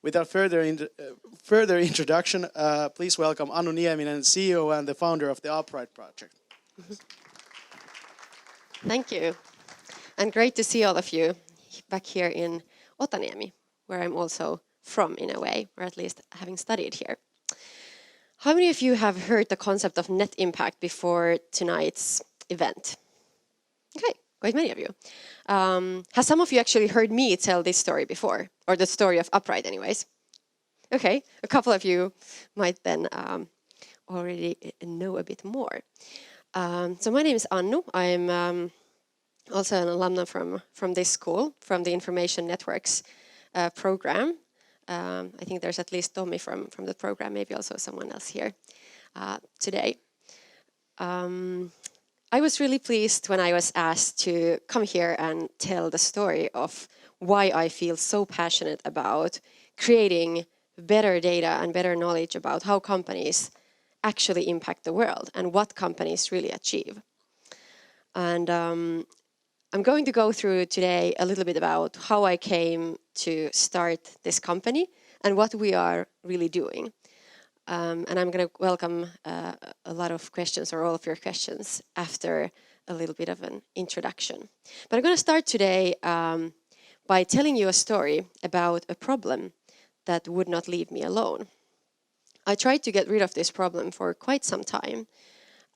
Without further introduction, please welcome Annu Nieminen, CEO and the founder of the Upright Project. Thank you. And great to see all of you back here in Otaniemi, where I'm also from in a way, or at least having studied here. How many of you have heard the concept of net impact before tonight's event? Okay, quite many of you. Has some of you actually heard me tell this story before, or the story of Upright anyways? Okay, a couple of you might then already know a bit more. So my name is Annu. I'm also an alumna from this school, from the Information Networks program. I think there's at least Tommy from the program, maybe also someone else here today. I was really pleased when I was asked to come here and tell the story of why I feel so passionate about creating better data and better knowledge about how companies actually impact the world and what companies really achieve. And I'm going to go through today a little bit about how I came to start this company and what we are really doing. And I'm going to welcome a lot of questions, or all of your questions, after a little bit of an introduction. But I'm going to start today by telling you a story about a problem that would not leave me alone. I tried to get rid of this problem for quite some time,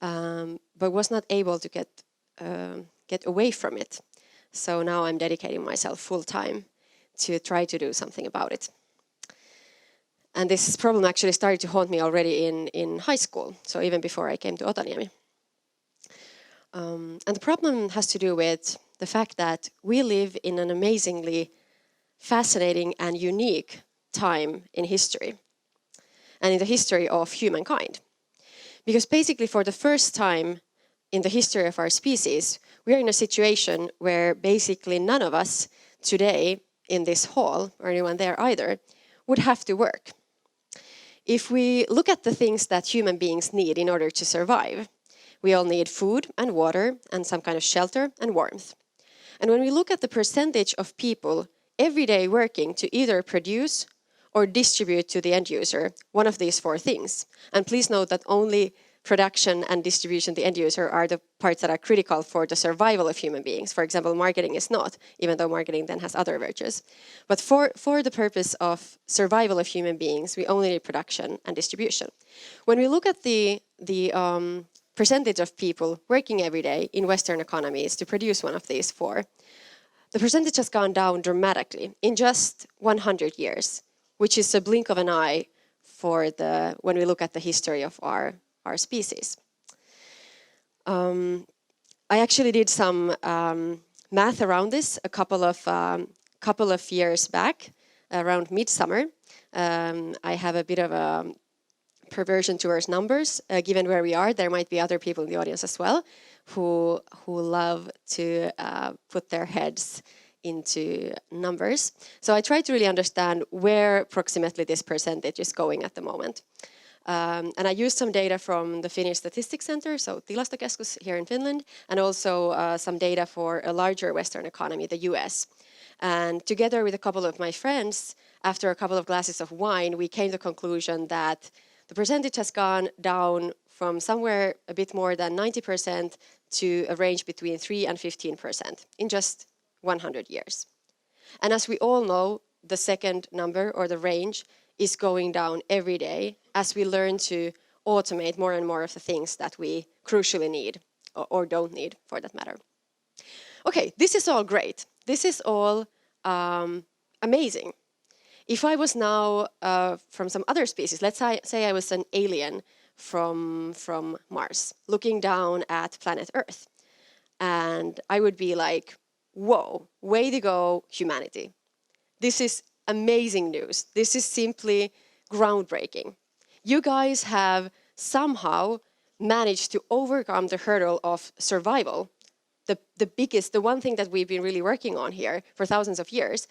but was not able to get away from it. So now I'm dedicating myself full time to try to do something about it. And this problem actually started to haunt me already in high school, so even before I came to Otaniemi. And the problem has to do with the fact that we live in an amazingly fascinating and unique time in history, and in the history of humankind. Because basically for the first time in the history of our species, we are in a situation where basically none of us today in this hall, or anyone there either, would have to work. If we look at the things that human beings need in order to survive, we all need food and water and some kind of shelter and warmth. And when we look at the percentage of people every day working to either produce or distribute to the end user one of these four things, and please note that only production and distribution to the end user are the parts that are critical for the survival of human beings. For example, marketing is not, even though marketing then has other virtues. But for the purpose of survival of human beings, we only need production and distribution. When we look at the percentage of people working every day in Western economies to produce one of these four, the percentage has gone down dramatically in just 100 years, which is a blink of an eye when we look at the history of our species. I actually did some math around this a couple of years back, around midsummer. I have a bit of a perversion towards numbers. Given where we are, there might be other people in the audience as well who love to put their heads into numbers. So I tried to really understand where approximately this percentage is going at the moment. And I used some data from the Finnish Statistics Center, so Tilastokeskus here in Finland, and also some data for a larger Western economy, the US. And together with a couple of my friends, after a couple of glasses of wine, we came to the conclusion that the percentage has gone down from somewhere a bit more than 90% to a range between 3 and 15% in just 100 years. And as we all know, the second number, or the range, is going down every day as we learn to automate more and more of the things that we crucially need, or don't need for that matter. Okay, this is all great. This is all amazing. If I was now from some other species, let's say I was an alien from Mars, looking down at planet Earth, and I would be like, whoa, way to go, humanity. This is amazing news. This is simply groundbreaking. You guys have somehow managed to overcome the hurdle of survival, the one thing that we've been really working on here for thousands of years.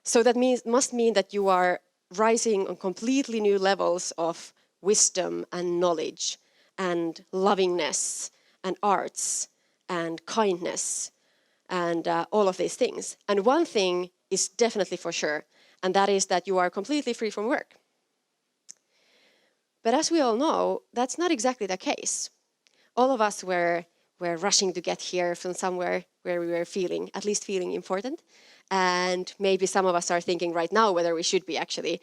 So that must mean that you are rising on completely new levels of wisdom and knowledge and lovingness and arts and kindness and all of these things. And one thing is definitely for sure, and that is that you are completely free from work. But as we all know, that's not exactly the case. All of us were rushing to get here from somewhere where we were at least feeling important. And maybe some of us are thinking right now whether we should be actually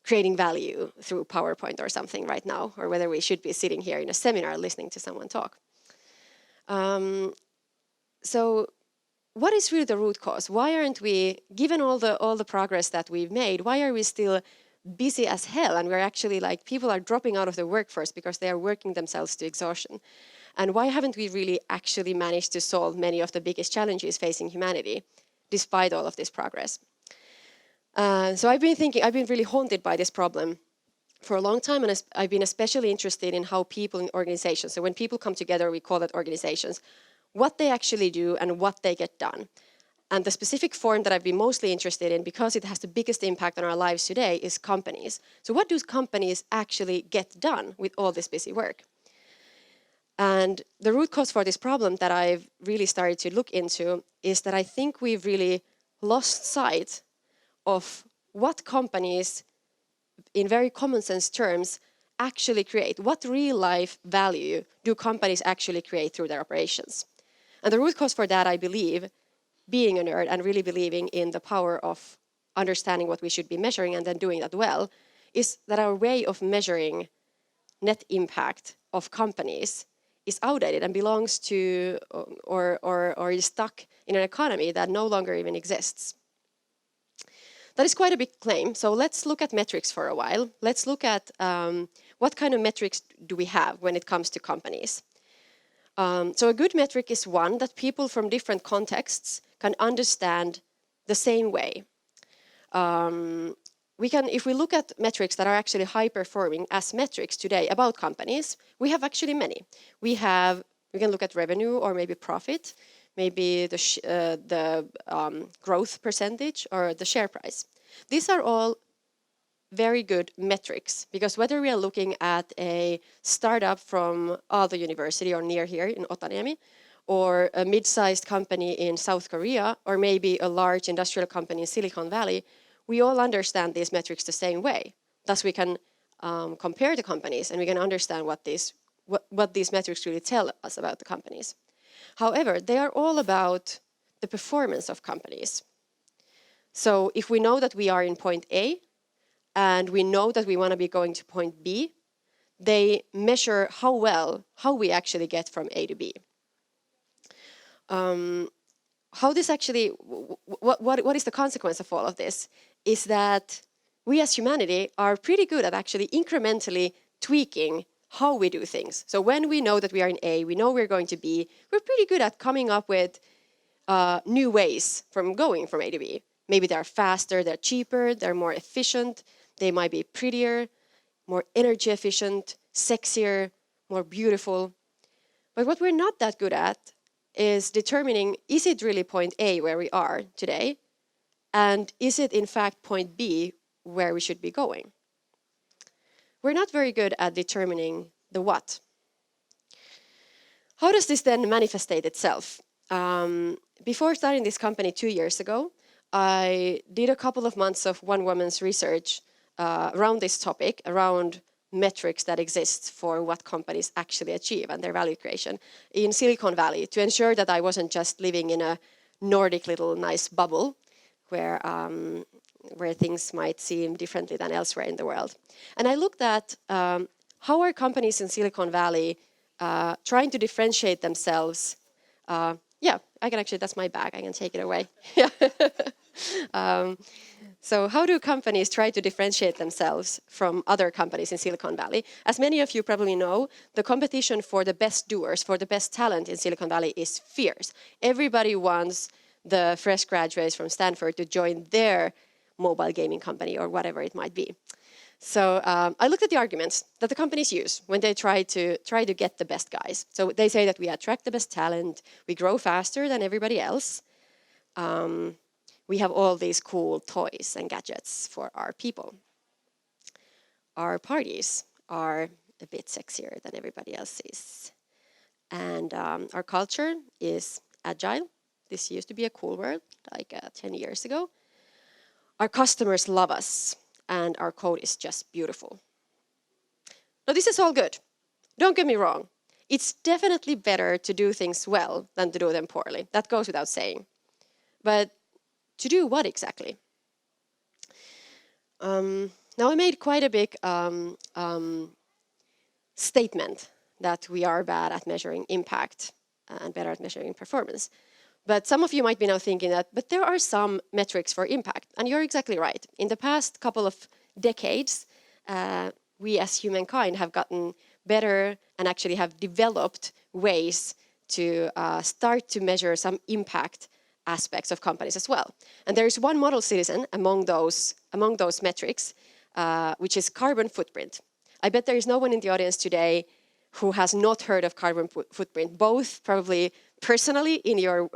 creating value through PowerPoint or something right now, or whether we should be sitting here in a seminar listening to someone talk. So what is really the root cause? Why aren't we, given all the progress that we've made, why are we still busy as hell? And we're actually like, people are dropping out of the workforce because they are working themselves to exhaustion. And why haven't we really actually managed to solve many of the biggest challenges facing humanity, despite all of this progress? So I've been really haunted by this problem for a long time, and I've been especially interested in how people in organizations, so when people come together, we call that organizations, what they actually do and what they get done. And the specific form that I've been mostly interested in, because it has the biggest impact on our lives today, is companies. So what do companies actually get done with all this busy work? And the root cause for this problem that I've really started to look into is that I think we've really lost sight of what companies, in very common sense terms, actually create. What real life value do companies actually create through their operations? And the root cause for that, I believe, being a nerd and really believing in the power of understanding what we should be measuring and then doing that well, is that our way of measuring net impact of companies is outdated and belongs to or is stuck in an economy that no longer even exists. That is quite a big claim. So let's look at metrics for a while. Let's look at what kind of metrics do we have when it comes to companies. So a good metric is one that people from different contexts can understand the same way. If we look at metrics that are actually high performing as metrics today about companies, we have actually many. We can look at revenue or maybe profit, maybe the growth percentage or the share price. These are all very good metrics, because whether we are looking at a startup from Aalto University or near here in Otaniemi, or a mid-sized company in South Korea, or maybe a large industrial company in Silicon Valley, we all understand these metrics the same way. Thus, we can compare the companies and we can understand what these metrics really tell us about the companies. However, they are all about the performance of companies. So if we know that we are in point A and we know that we want to be going to point B, they measure how we actually get from A to B. How this actually, what is the consequence of all of this is that we as humanity are pretty good at actually incrementally tweaking how we do things. So when we know that we are in A, we know we're going to B, we're pretty good at coming up with new ways from going from A to B. Maybe they're faster, they're cheaper, they're more efficient, they might be prettier, more energy efficient, sexier, more beautiful. But what we're not that good at is determining, is it really point A where we are today? And is it in fact point B where we should be going? We're not very good at determining the what. How does this then manifest itself? Before starting this company 2 years ago, I did a couple of months of one-woman's research around this topic, around metrics that exist for what companies actually achieve and their value creation in Silicon Valley, to ensure that I wasn't just living in a Nordic little nice bubble where things might seem differently than elsewhere in the world. And I looked at how are companies in Silicon Valley trying to differentiate themselves. Yeah, I can actually, that's my bag, I can take it away. So how do companies try to differentiate themselves from other companies in Silicon Valley? As many of you probably know, the competition for the best doers, for the best talent in Silicon Valley is fierce. Everybody wants the fresh graduates from Stanford to join their mobile gaming company or whatever it might be. So I looked at the arguments that the companies use when they try to get the best guys. So they say that we attract the best talent, we grow faster than everybody else, we have all these cool toys and gadgets for our people. Our parties are a bit sexier than everybody else's. And our culture is agile. This used to be a cool word, like 10 years ago. Our customers love us, and our code is just beautiful. Now, this is all good. Don't get me wrong. It's definitely better to do things well than to do them poorly. That goes without saying. But to do what exactly? Now, I made quite a big statement that we are bad at measuring impact and better at measuring performance. But some of you might be now thinking that, but there are some metrics for impact. And you're exactly right. In the past couple of decades, we as humankind have gotten better and actually have developed ways to start to measure some impact aspects of companies as well. And there is one model citizen among those metrics, which is carbon footprint. I bet there is no one in the audience today who has not heard of carbon footprint, both probably personally in your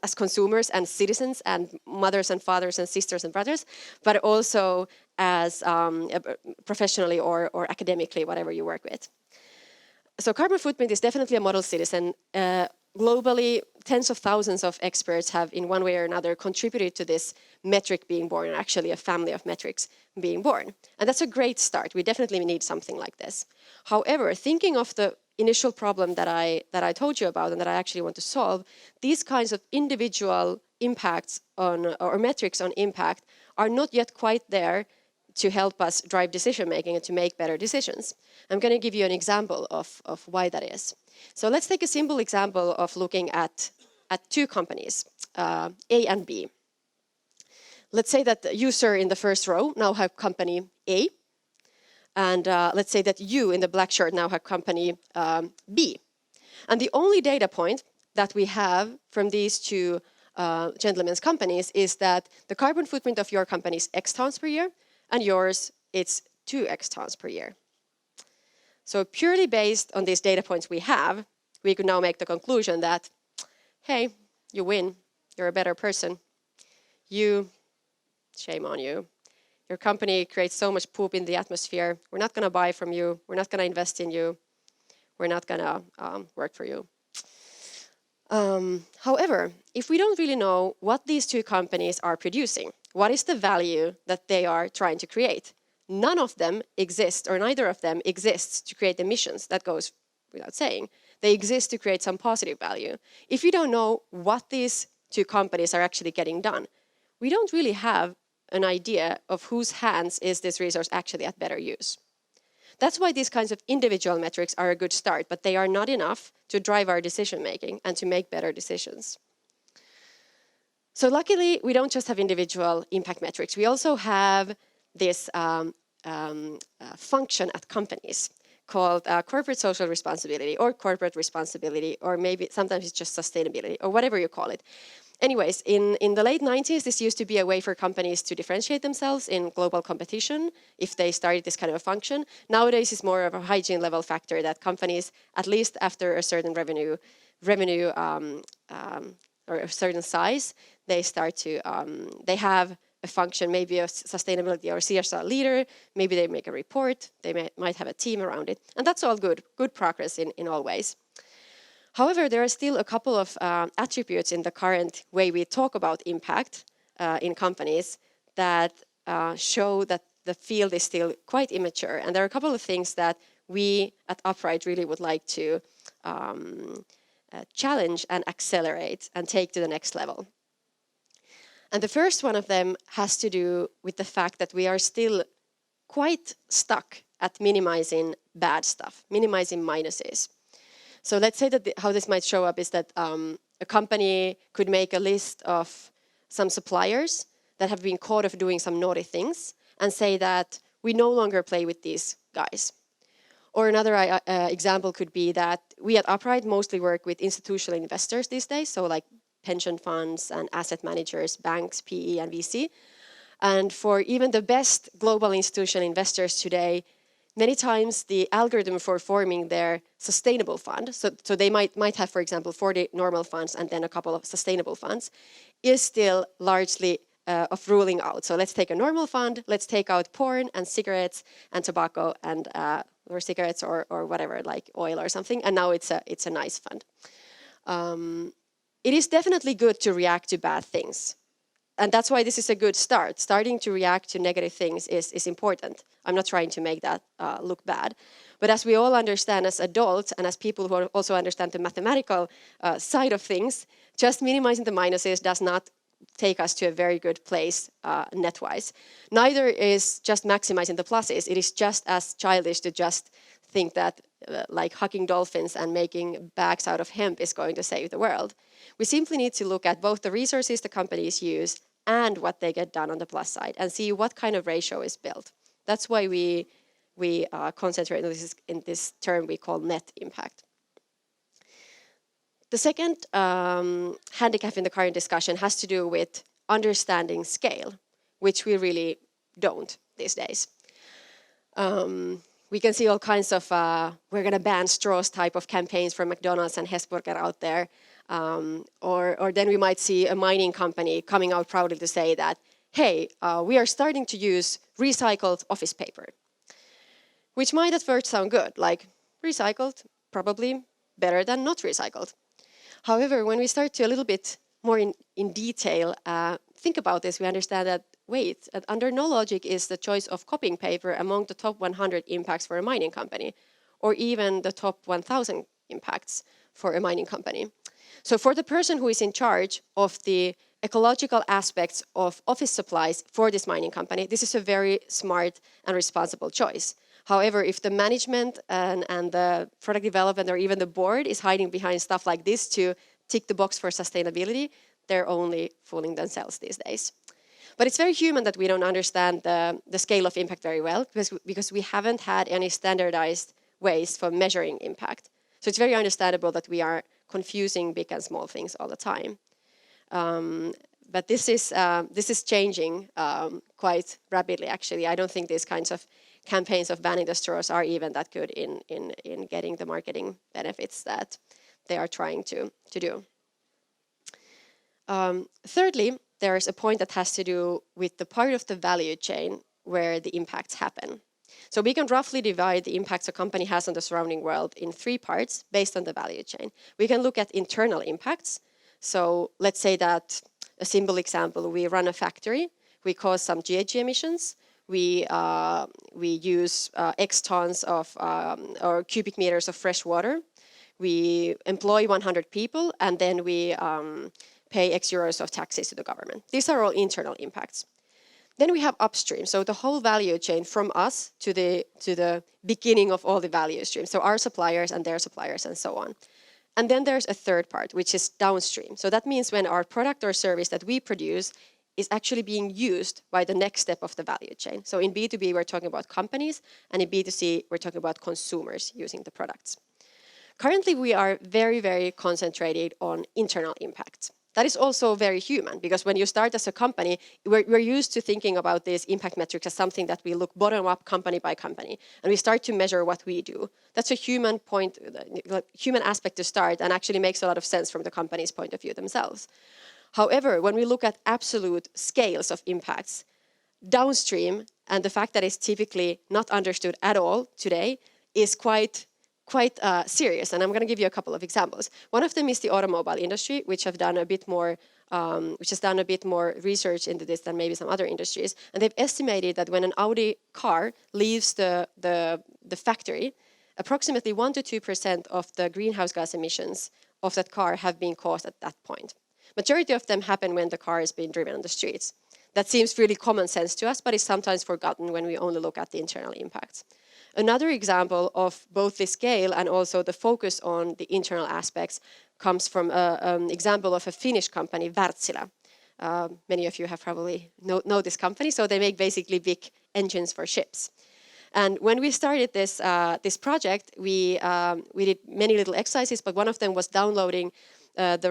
as consumers and citizens and mothers and fathers and sisters and brothers, but also as professionally or academically, whatever you work with. So carbon footprint is definitely a model citizen. Globally, tens of thousands of experts have in one way or another contributed to this metric being born, actually a family of metrics being born. And that's a great start. We definitely need something like this. However, thinking of the initial problem that I told you about and that I actually want to solve, these kinds of individual impacts on or metrics on impact are not yet quite there to help us drive decision making and to make better decisions. I'm going to give you an example of why that is. So let's take a simple example of looking at two companies, A and B. Let's say that the user in the first row now have company A, and let's say that you in the black shirt now have company B. And the only data point that we have from these two gentlemen's companies is that the carbon footprint of your company is X tons per year, and yours it's 2X tons per year. So purely based on these data points we have, we could now make the conclusion that, hey, you win, you're a better person. You, shame on you. Your company creates so much poop in the atmosphere. We're not going to buy from you. We're not going to invest in you. We're not going to work for you. However, if we don't really know what these two companies are producing, what is the value that they are trying to create? None of them exist, or neither of them exists to create emissions. That goes without saying. They exist to create some positive value. If you don't know what these two companies are actually getting done, we don't really have an idea of whose hands is this resource actually at better use. That's why these kinds of individual metrics are a good start, but they are not enough to drive our decision making and to make better decisions. So luckily, we don't just have individual impact metrics. We also have this function at companies called corporate social responsibility or corporate responsibility, or maybe sometimes it's just sustainability or whatever you call it. Anyways, in the late 90s, this used to be a way for companies to differentiate themselves in global competition if they started this kind of a function. Nowadays, it's more of a hygiene level factor that companies, at least after a certain revenue or a certain size, they start to, they have a function, maybe a sustainability or CSR leader, maybe they make a report, they might have a team around it. And that's all good progress in all ways. However, there are still a couple of attributes in the current way we talk about impact in companies that show that the field is still quite immature. And there are a couple of things that we at Upright really would like to challenge and accelerate and take to the next level. And the first one of them has to do with the fact that we are still quite stuck at minimizing bad stuff, minimizing minuses. So let's say that how this might show up is that a company could make a list of some suppliers that have been caught of doing some naughty things and say that we no longer play with these guys. Or another example could be that we at Upright mostly work with institutional investors these days, so like pension funds and asset managers, banks, PE and VC. And for even the best global institutional investors today, many times the algorithm for forming their sustainable fund, so they might have, for example, 40 normal funds and then a couple of sustainable funds, is still largely of ruling out. So let's take a normal fund, let's take out porn and cigarettes and tobacco and or cigarettes or whatever, like oil or something, and now it's a nice fund. It is definitely good to react to bad things. And that's why this is a good start. Starting to react to negative things is important. I'm not trying to make that look bad. But as we all understand as adults and as people who also understand the mathematical side of things, just minimizing the minuses does not take us to a very good place net-wise. Neither is just maximizing the pluses. It is just as childish to just think that like hugging dolphins and making bags out of hemp is going to save the world. We simply need to look at both the resources the companies use and what they get done on the plus side and see what kind of ratio is built. That's why we concentrate on this in this term we call net impact. The second handicap in the current discussion has to do with understanding scale, which we really don't these days. We can see all kinds of we're going to ban straws type of campaigns from McDonald's and Hesburger out there. Or then we might see a mining company coming out proudly to say that, hey, we are starting to use recycled office paper. Which might at first sound good, like recycled, probably better than not recycled. However, when we start to a little bit more in detail think about this, we understand that, wait, under no logic is the choice of copying paper among the top 100 impacts for a mining company, or even the top 1,000 impacts for a mining company. So for the person who is in charge of the ecological aspects of office supplies for this mining company, this is a very smart and responsible choice. However, if the management and the product development or even the board is hiding behind stuff like this to tick the box for sustainability, they're only fooling themselves these days. But it's very human that we don't understand the scale of impact very well because we haven't had any standardized ways for measuring impact. So it's very understandable that we are confusing big and small things all the time. But this is changing quite rapidly, actually. I don't think these kinds of campaigns of banning the straws are even that good in getting the marketing benefits that they are trying to do. Thirdly, there is a point that has to do with the part of the value chain where the impacts happen. So we can roughly divide the impacts a company has on the surrounding world in 3 parts based on the value chain. We can look at internal impacts. So let's say that a simple example, we run a factory, we cause some GHG emissions, we use X tons of or cubic meters of fresh water, we employ 100 people, and then we pay X euros of taxes to the government. These are all internal impacts. Then we have upstream, so the whole value chain from us to the beginning of all the value streams, so our suppliers and their suppliers and so on. And then there's a third part, which is downstream. So that means when our product or service that we produce is actually being used by the next step of the value chain. So in B2B, we're talking about companies, and in B2C, we're talking about consumers using the products. Currently, we are very, very concentrated on internal impacts. That is also very human, because when you start as a company, we're used to thinking about these impact metrics as something that we look bottom up company by company, and we start to measure what we do. That's a human point, human aspect to start, and actually makes a lot of sense from the company's point of view themselves. However, when we look at absolute scales of impacts, downstream, and the fact that it's typically not understood at all today, is quite serious, and I'm going to give you a couple of examples. One of them is the automobile industry, which has done a bit more research into this than maybe some other industries, and they've estimated that when an Audi car leaves the factory, approximately 1 to 2% of the greenhouse gas emissions of that car have been caused at that point. Majority of them happen when the car is being driven on the streets. That seems really common sense to us, but is sometimes forgotten when we only look at the internal impacts. Another example of both the scale and also the focus on the internal aspects comes from an example of a Finnish company, Wärtsilä. Many of you have probably know this company, so they make basically big engines for ships. And when we started this project, we did many little exercises, but one of them was downloading the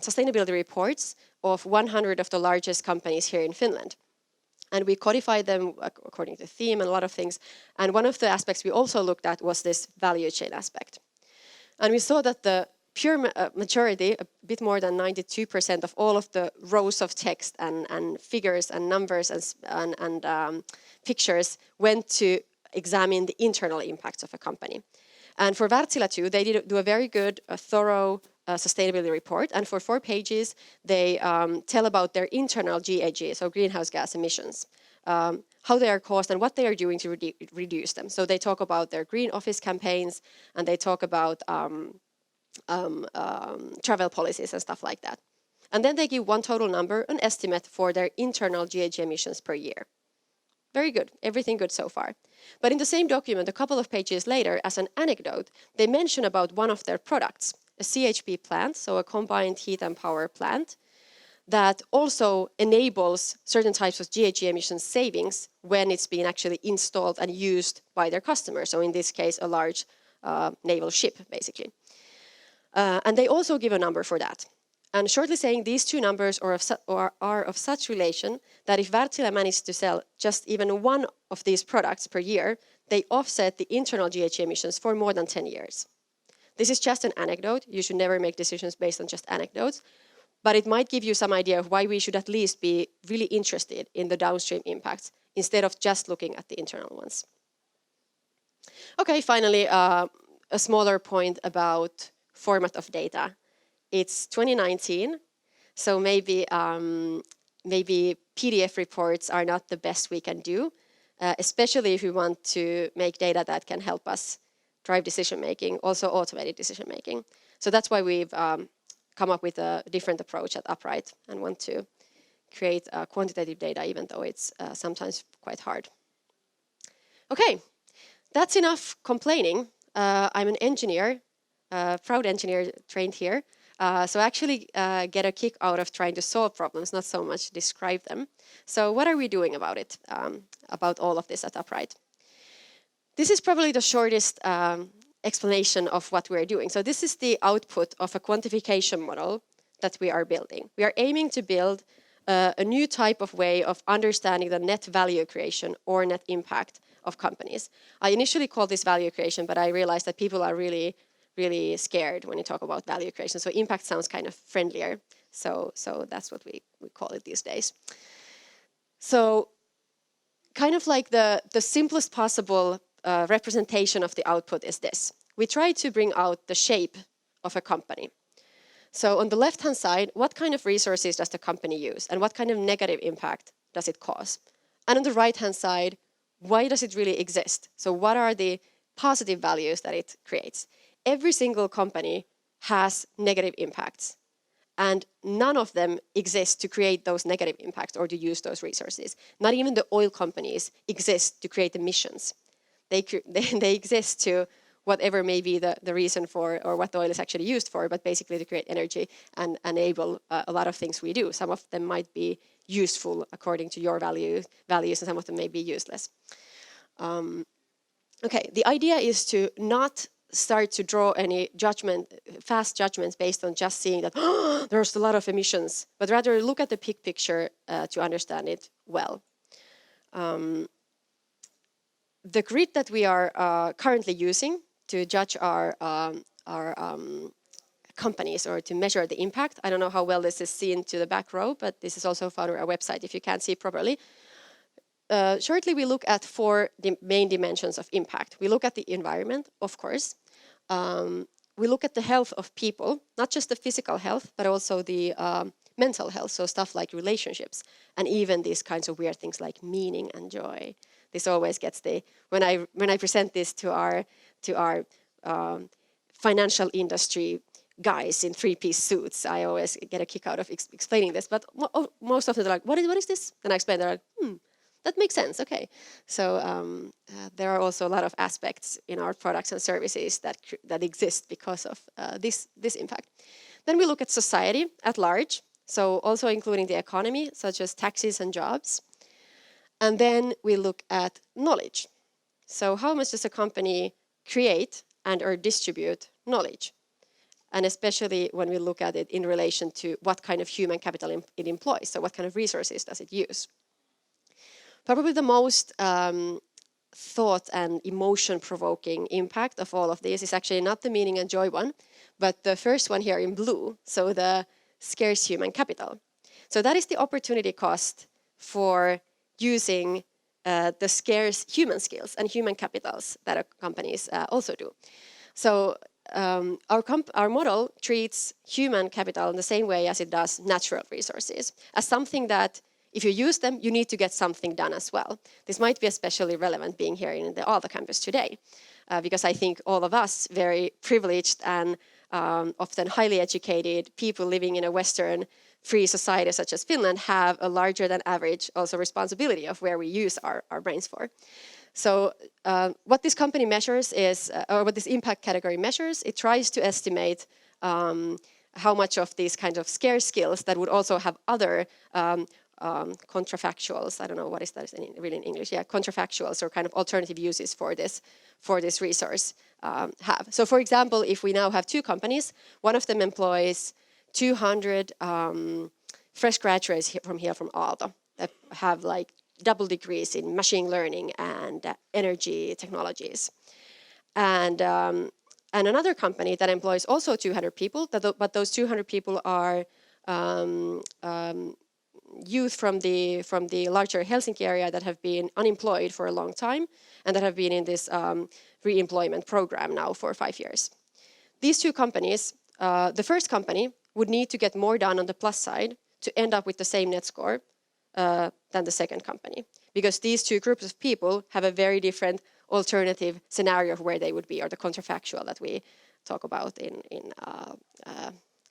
sustainability reports of 100 of the largest companies here in Finland. And we codified them according to theme and a lot of things. And one of the aspects we also looked at was this value chain aspect. And we saw that the pure majority, a bit more than 92% of all of the rows of text and figures and numbers and pictures went to examine the internal impacts of a company. And for Wärtsilä too, they do a very good, thorough sustainability report, and for 4 pages they tell about their internal GHG, so greenhouse gas emissions, how they are caused and what they are doing to reduce them. So they talk about their green office campaigns, and they talk about travel policies and stuff like that. And then they give one total number, an estimate for their internal GHG emissions per year. Very good, everything good so far. But in the same document, a couple of pages later, as an anecdote, they mention about one of their products, a CHP plant, so a combined heat and power plant, that also enables certain types of GHG emission savings when it's being actually installed and used by their customers. So in this case, a large naval ship, basically. And they also give a number for that. And shortly saying, these two numbers are of such relation that if Wärtsilä managed to sell just even one of these products per year, they offset the internal GHG emissions for more than 10 years. This is just an anecdote. You should never make decisions based on just anecdotes. But it might give you some idea of why we should at least be really interested in the downstream impacts instead of just looking at the internal ones. Okay, finally, a smaller point about format of data. It's 2019, so maybe PDF reports are not the best we can do, especially if we want to make data that can help us drive decision making, also automated decision making. So that's why we've come up with a different approach at Upright and want to create quantitative data, even though it's sometimes quite hard. Okay, that's enough complaining. I'm an engineer, proud engineer trained here. So I actually get a kick out of trying to solve problems, not so much describe them. So what are we doing about it, about all of this at Upright? This is probably the shortest explanation of what we're doing. So this is the output of a quantification model that we are building. We are aiming to build a new type of way of understanding the net value creation or net impact of companies. I initially called this value creation, but I realized that people are really scared when you talk about value creation. So impact sounds kind of friendlier. So that's what we call it these days. So kind of like the simplest possible representation of the output is this. We try to bring out the shape of a company. So on the left-hand side, what kind of resources does the company use and what kind of negative impact does it cause? And on the right-hand side, why does it really exist? So what are the positive values that it creates? Every single company has negative impacts, and none of them exist to create those negative impacts or to use those resources. Not even the oil companies exist to create emissions. They exist to whatever may be the reason for, or what the oil is actually used for, but basically to create energy and enable a lot of things we do. Some of them might be useful according to your values, and some of them may be useless. Okay, the idea is to not start to draw any fast judgments based on just seeing that there's a lot of emissions, but rather look at the big picture to understand it well. The grid that we are currently using to judge our companies or to measure the impact, I don't know how well this is seen to the back row, but this is also found on our website if you can't see properly. Shortly, we look at 4 main dimensions of impact. We look at the environment, of course. We look at the health of people, not just the physical health, but also the mental health, so stuff like relationships, and even these kinds of weird things like meaning and joy. This always gets when I present this to our financial industry guys in 3-piece suits, I always get a kick out of explaining this. But most of them are like, what is this? And I explain, they're like, that makes sense, okay. So there are also a lot of aspects in our products and services that exist because of this impact. Then we look at society at large, so also including the economy, such as taxes and jobs. And then we look at knowledge. So how much does a company create and or distribute knowledge? And especially when we look at it in relation to what kind of human capital it employs, so what kind of resources does it use? Probably the most thought and emotion-provoking impact of all of these is actually not the meaning and joy one, but the first one here in blue, so the scarce human capital. So that is the opportunity cost for using the scarce human skills and human capitals that companies also do. So our model treats human capital in the same way as it does natural resources, as something that if you use them, you need to get something done as well. This might be especially relevant being here in the Aalto campus today, because I think all of us, very privileged and often highly educated people living in a Western free society such as Finland, have a larger than average also responsibility of where we use our brains for. So what this company measures is, or what this impact category measures, it tries to estimate how much of these kind of scarce skills that would also have other contrafactuals, I don't know what is that really in English, yeah, contrafactuals or kind of alternative uses for this resource have. So for example, if we now have two companies, one of them employs 200 fresh graduates from Aalto that have like double degrees in machine learning and energy technologies. And another company that employs also 200 people, but those 200 people are youth from the larger Helsinki area that have been unemployed for a long time and that have been in this re-employment program now for 5 years. These two companies, the first company would need to get more done on the plus side to end up with the same net score than the second company, because these two groups of people have a very different alternative scenario of where they would be, or the contrafactual that we talk about in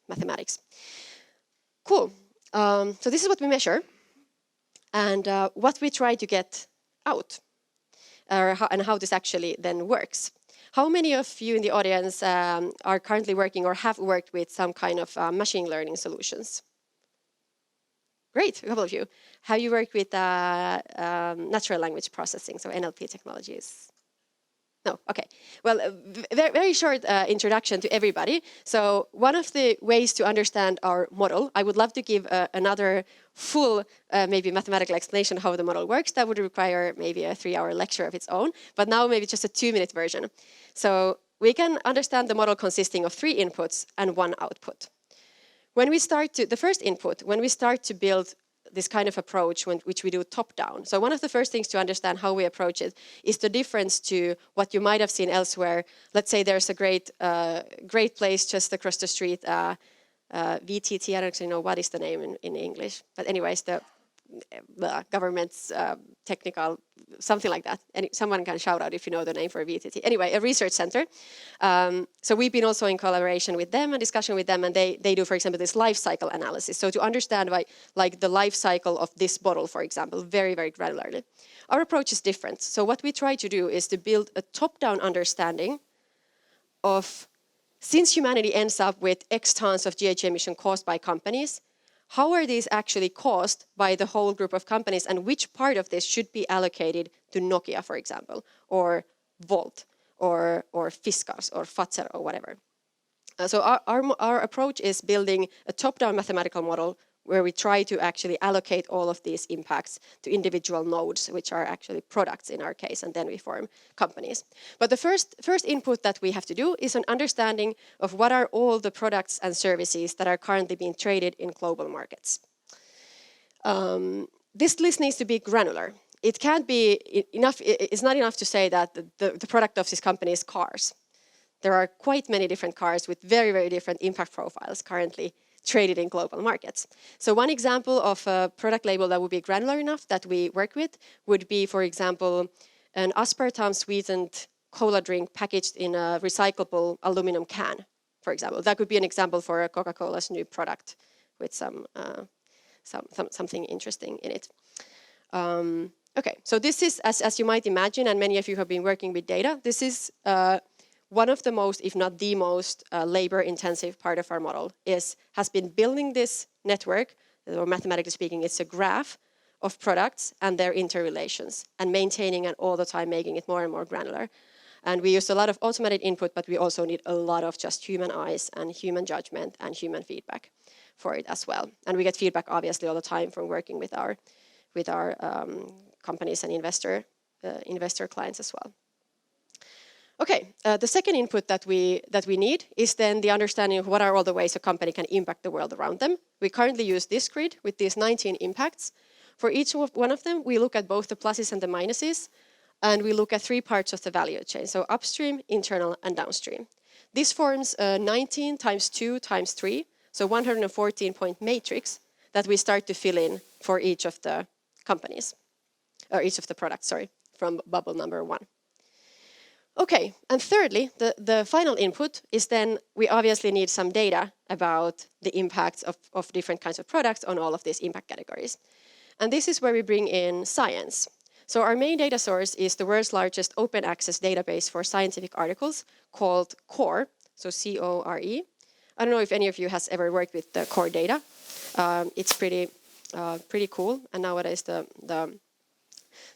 mathematics. Cool. So this is what we measure, and what we try to get out, and how this actually then works. How many of you in the audience are currently working or have worked with some kind of machine learning solutions? Great, a couple of you. Have you worked with natural language processing, so NLP technologies? No, okay. Well, very short introduction to everybody. So one of the ways to understand our model, I would love to give another full, maybe mathematical explanation of how the model works. That would require maybe a 3-hour lecture of its own, but now maybe just a 2-minute version. So we can understand the model consisting of 3 inputs and 1 output. When we start to, the first input, when we start to build this kind of approach, which we do top-down. So one of the first things to understand how we approach it is the difference to what you might have seen elsewhere. Let's say there's a great place just across the street, VTT, I don't actually know what is the name in English. But anyways, the government's technical, something like that. And someone can shout out if you know the name for VTT. Anyway, a research center. So we've been also in collaboration with them and discussion with them, and they do, for example, this life cycle analysis. So to understand like the life cycle of this bottle, for example, very, very granularly. Our approach is different. So what we try to do is to build a top-down understanding of, since humanity ends up with X tons of GHG emission caused by companies, how are these actually caused by the whole group of companies, and which part of this should be allocated to Nokia, for example, or Volt, or Fiskars, or Fazer, or whatever. So our approach is building a top-down mathematical model where we try to actually allocate all of these impacts to individual nodes, which are actually products in our case, and then we form companies. But the first input that we have to do is an understanding of what are all the products and services that are currently being traded in global markets. This list needs to be granular. It can't be enough, it's not enough to say that the product of this company is cars. There are quite many different cars with very, very different impact profiles currently traded in global markets. So one example of a product label that would be granular enough that we work with would be, for example, an aspartame sweetened cola drink packaged in a recyclable aluminum can, for example. That could be an example for a Coca-Cola's new product with something interesting in it. Okay, so this is, as you might imagine, and many of you have been working with data, this is one of the most, if not the most, labor-intensive part of our model has been building this network, or mathematically speaking, it's a graph of products and their interrelations, and maintaining and all the time making it more and more granular. And we use a lot of automated input, but we also need a lot of just human eyes and human judgment and human feedback for it as well. And we get feedback obviously all the time from working with our companies and investor clients as well. Okay, the second input that we need is then the understanding of what are all the ways a company can impact the world around them. We currently use this grid with these 19 impacts. For each one of them, we look at both the pluses and the minuses, and we look at 3 parts of the value chain, so upstream, internal, and downstream. This forms a 19 times 2 times 3, so 114-point matrix that we start to fill in for each of the companies, or each of the products, sorry, from bubble number 1. Okay, and thirdly, the final input is then we obviously need some data about the impacts of different kinds of products on all of these impact categories. And this is where we bring in science. So our main data source is the world's largest open access database for scientific articles called CORE, so C-O-R-E. I don't know if any of you has ever worked with the CORE data. It's pretty cool, and nowadays the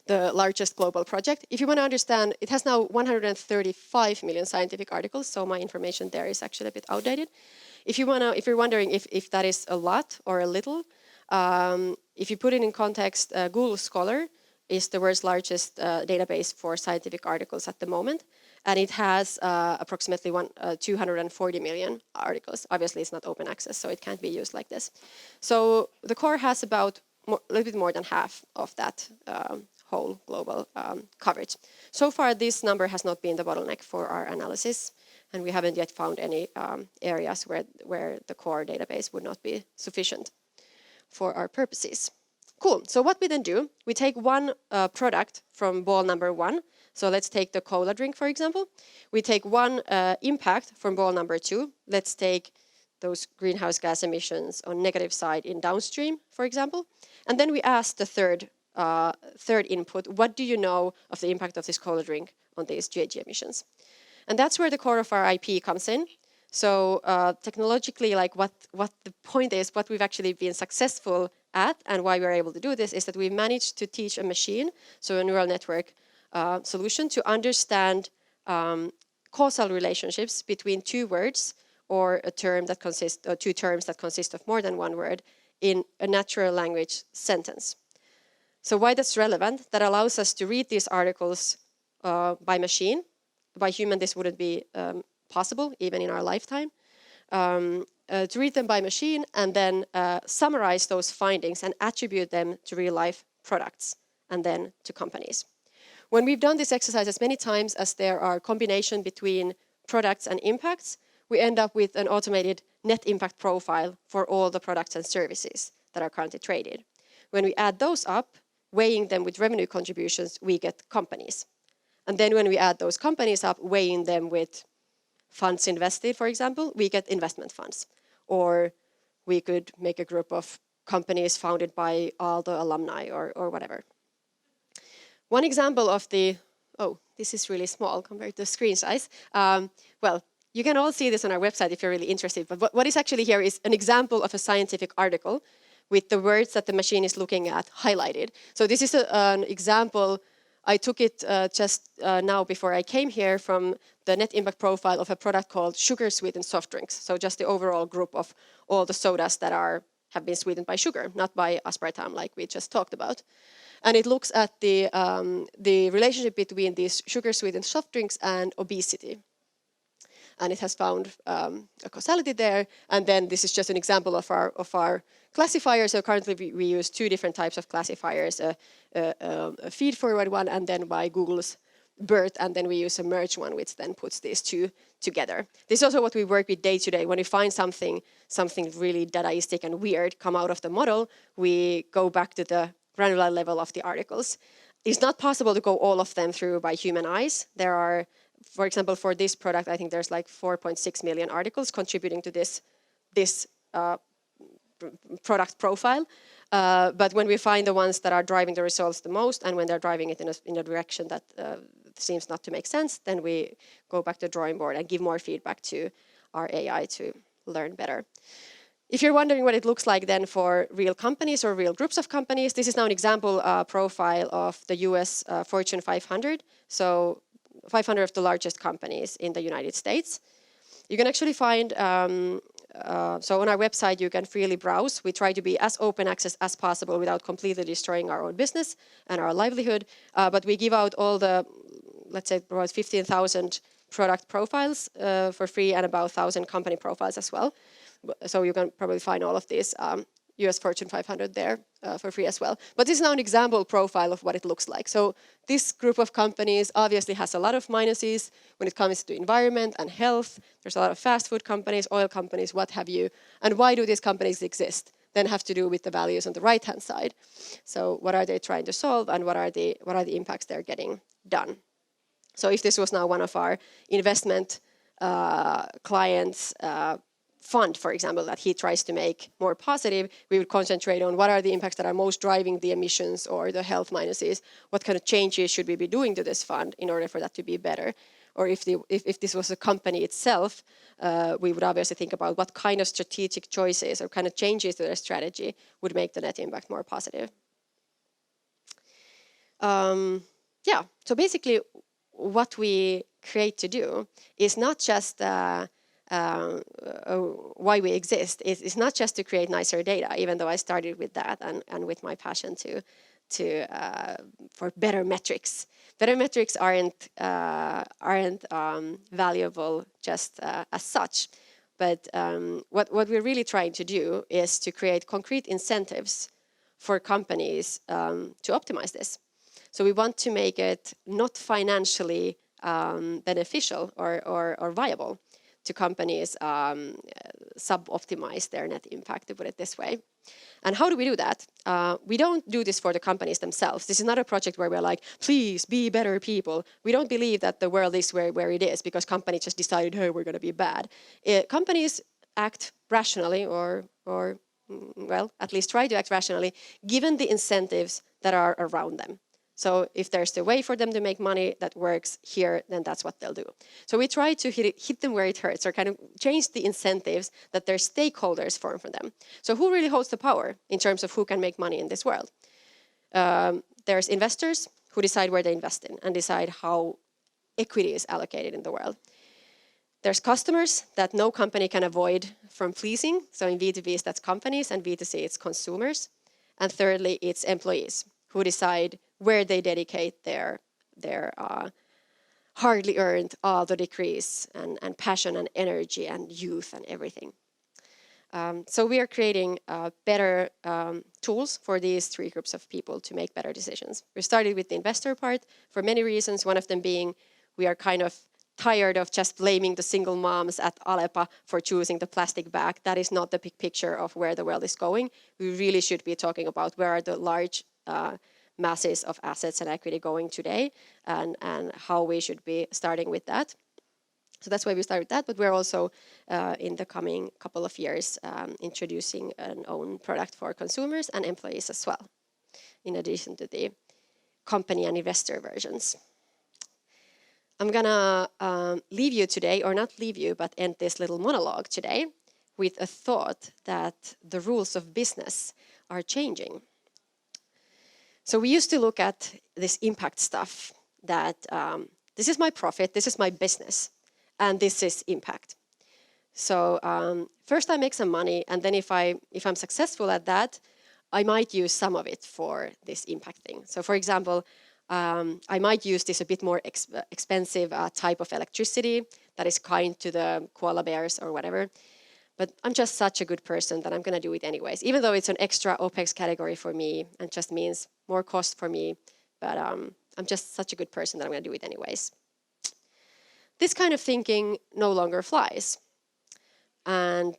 largest global project. If you want to understand, it has now 135 million scientific articles, so my information there is actually a bit outdated. If you're wondering if that is a lot or a little, if you put it in context, Google Scholar is the world's largest database for scientific articles at the moment, and it has approximately 240 million articles. Obviously, it's not open access, so it can't be used like this. So the core has about a little bit more than half of that whole global coverage. So far, this number has not been the bottleneck for our analysis, and we haven't yet found any areas where the core database would not be sufficient for our purposes. Cool, so what we then do, we take one product from ball number 1. So let's take the cola drink, for example. We take one impact from ball number 2. Let's take those greenhouse gas emissions on negative side in downstream, for example. And then we ask the third input, what do you know of the impact of this cola drink on these GHG emissions? And that's where the core of our IP comes in. So technologically, like what the point is, what we've actually been successful at and why we're able to do this is that we managed to teach a machine, so a neural network solution, to understand causal relationships between two words or a term that consists, or two terms that consist of more than one word in a natural language sentence. So why that's relevant? That allows us to read these articles by machine. By human, this wouldn't be possible, even in our lifetime. To read them by machine and then summarize those findings and attribute them to real-life products and then to companies. When we've done this exercise as many times as there are combination between products and impacts, we end up with an automated net impact profile for all the products and services that are currently traded. When we add those up, weighing them with revenue contributions, we get companies. And then when we add those companies up, weighing them with funds invested, for example, we get investment funds. Or we could make a group of companies founded by Aalto alumni or whatever. One example of the, oh, this is really small compared to the screen size. Well, you can all see this on our website if you're really interested, but what is actually here is an example of a scientific article with the words that the machine is looking at highlighted. So this is an example. I took it just now before I came here from the net impact profile of a product called sugar sweetened soft drinks. So just the overall group of all the sodas that have been sweetened by sugar, not by aspartame like we just talked about. And it looks at the relationship between these sugar sweetened soft drinks and obesity. And it has found a causality there. And then this is just an example of our classifiers. So currently we use two different types of classifiers, a feed-forward one and then by Google's BERT, and then we use a merge one, which then puts these two together. This is also what we work with day to day. When we find something really dadaistic and weird come out of the model, we go back to the granular level of the articles. It's not possible to go all of them through by human eyes. There are, for example, for this product, I think there's like 4.6 million articles contributing to this product profile. But when we find the ones that are driving the results the most, and when they're driving it in a direction that seems not to make sense, then we go back to the drawing board and give more feedback to our AI to learn better. If you're wondering what it looks like then for real companies or real groups of companies, this is now an example profile of the US Fortune 500. So 500 of the largest companies in the United States. You can actually find, so on our website you can freely browse. We try to be as open access as possible without completely destroying our own business and our livelihood. But we give out all the, let's say, about 15,000 product profiles for free and about 1,000 company profiles as well. So you can probably find all of these US Fortune 500 there for free as well. But this is now an example profile of what it looks like. So this group of companies obviously has a lot of minuses when it comes to environment and health. There's a lot of fast food companies, oil companies, what have you. And why do these companies exist? Then have to do with the values on the right-hand side. So what are they trying to solve, and what are the impacts they're getting done? So if this was now one of our investment clients' fund, for example, that he tries to make more positive, we would concentrate on what are the impacts that are most driving the emissions or the health minuses. What kind of changes should we be doing to this fund in order for that to be better? Or if this was a company itself, we would obviously think about what kind of strategic choices or kind of changes to their strategy would make the net impact more positive. Yeah, so basically what we create to do is not just why we exist. It's not just to create nicer data, even though I started with that and with my passion for better metrics. Better metrics aren't valuable just as such, but what we're really trying to do is to create concrete incentives for companies to optimize this. So we want to make it not financially beneficial or viable to companies sub-optimize their net impact, to put it this way. And how do we do that? We don't do this for the companies themselves. This is not a project where we're like, please be better people. We don't believe that the world is where it is because companies just decided, hey, we're going to be bad. Companies act rationally or well, at least try to act rationally, given the incentives that are around them. So if there's a way for them to make money that works here, then that's what they'll do. So we try to hit them where it hurts, or kind of change the incentives that their stakeholders form for them. So who really holds the power in terms of who can make money in this world? There's investors who decide where they invest in and decide how equity is allocated in the world. There's customers that no company can avoid from pleasing. So in B2B, that's companies, and B2C, it's consumers. And thirdly, it's employees who decide where they dedicate their hardly earned Aalto degrees and passion and energy and youth and everything. So we are creating better tools for these three groups of people to make better decisions. We started with the investor part for many reasons, one of them being we are kind of tired of just blaming the single moms at Alepa for choosing the plastic bag. That is not the big picture of where the world is going. We really should be talking about where are the large masses of assets and equity going today, and how we should be starting with that. So that's why we start with that, but we're also in the coming couple of years introducing an own product for consumers and employees as well, in addition to the company and investor versions. I'm gonna leave you today, or not leave you, but end this little monologue today with a thought that the rules of business are changing. So we used to look at this impact stuff that this is my profit, this is my business, and this is impact. So first I make some money, and then if I'm successful at that, I might use some of it for this impact thing. So for example, I might use this a bit more expensive type of electricity that is kind to the koala bears or whatever. But I'm just such a good person that I'm going to do it anyways, even though it's an extra OPEX category for me and just means more cost for me. But I'm just such a good person that I'm going to do it anyways. This kind of thinking no longer flies. And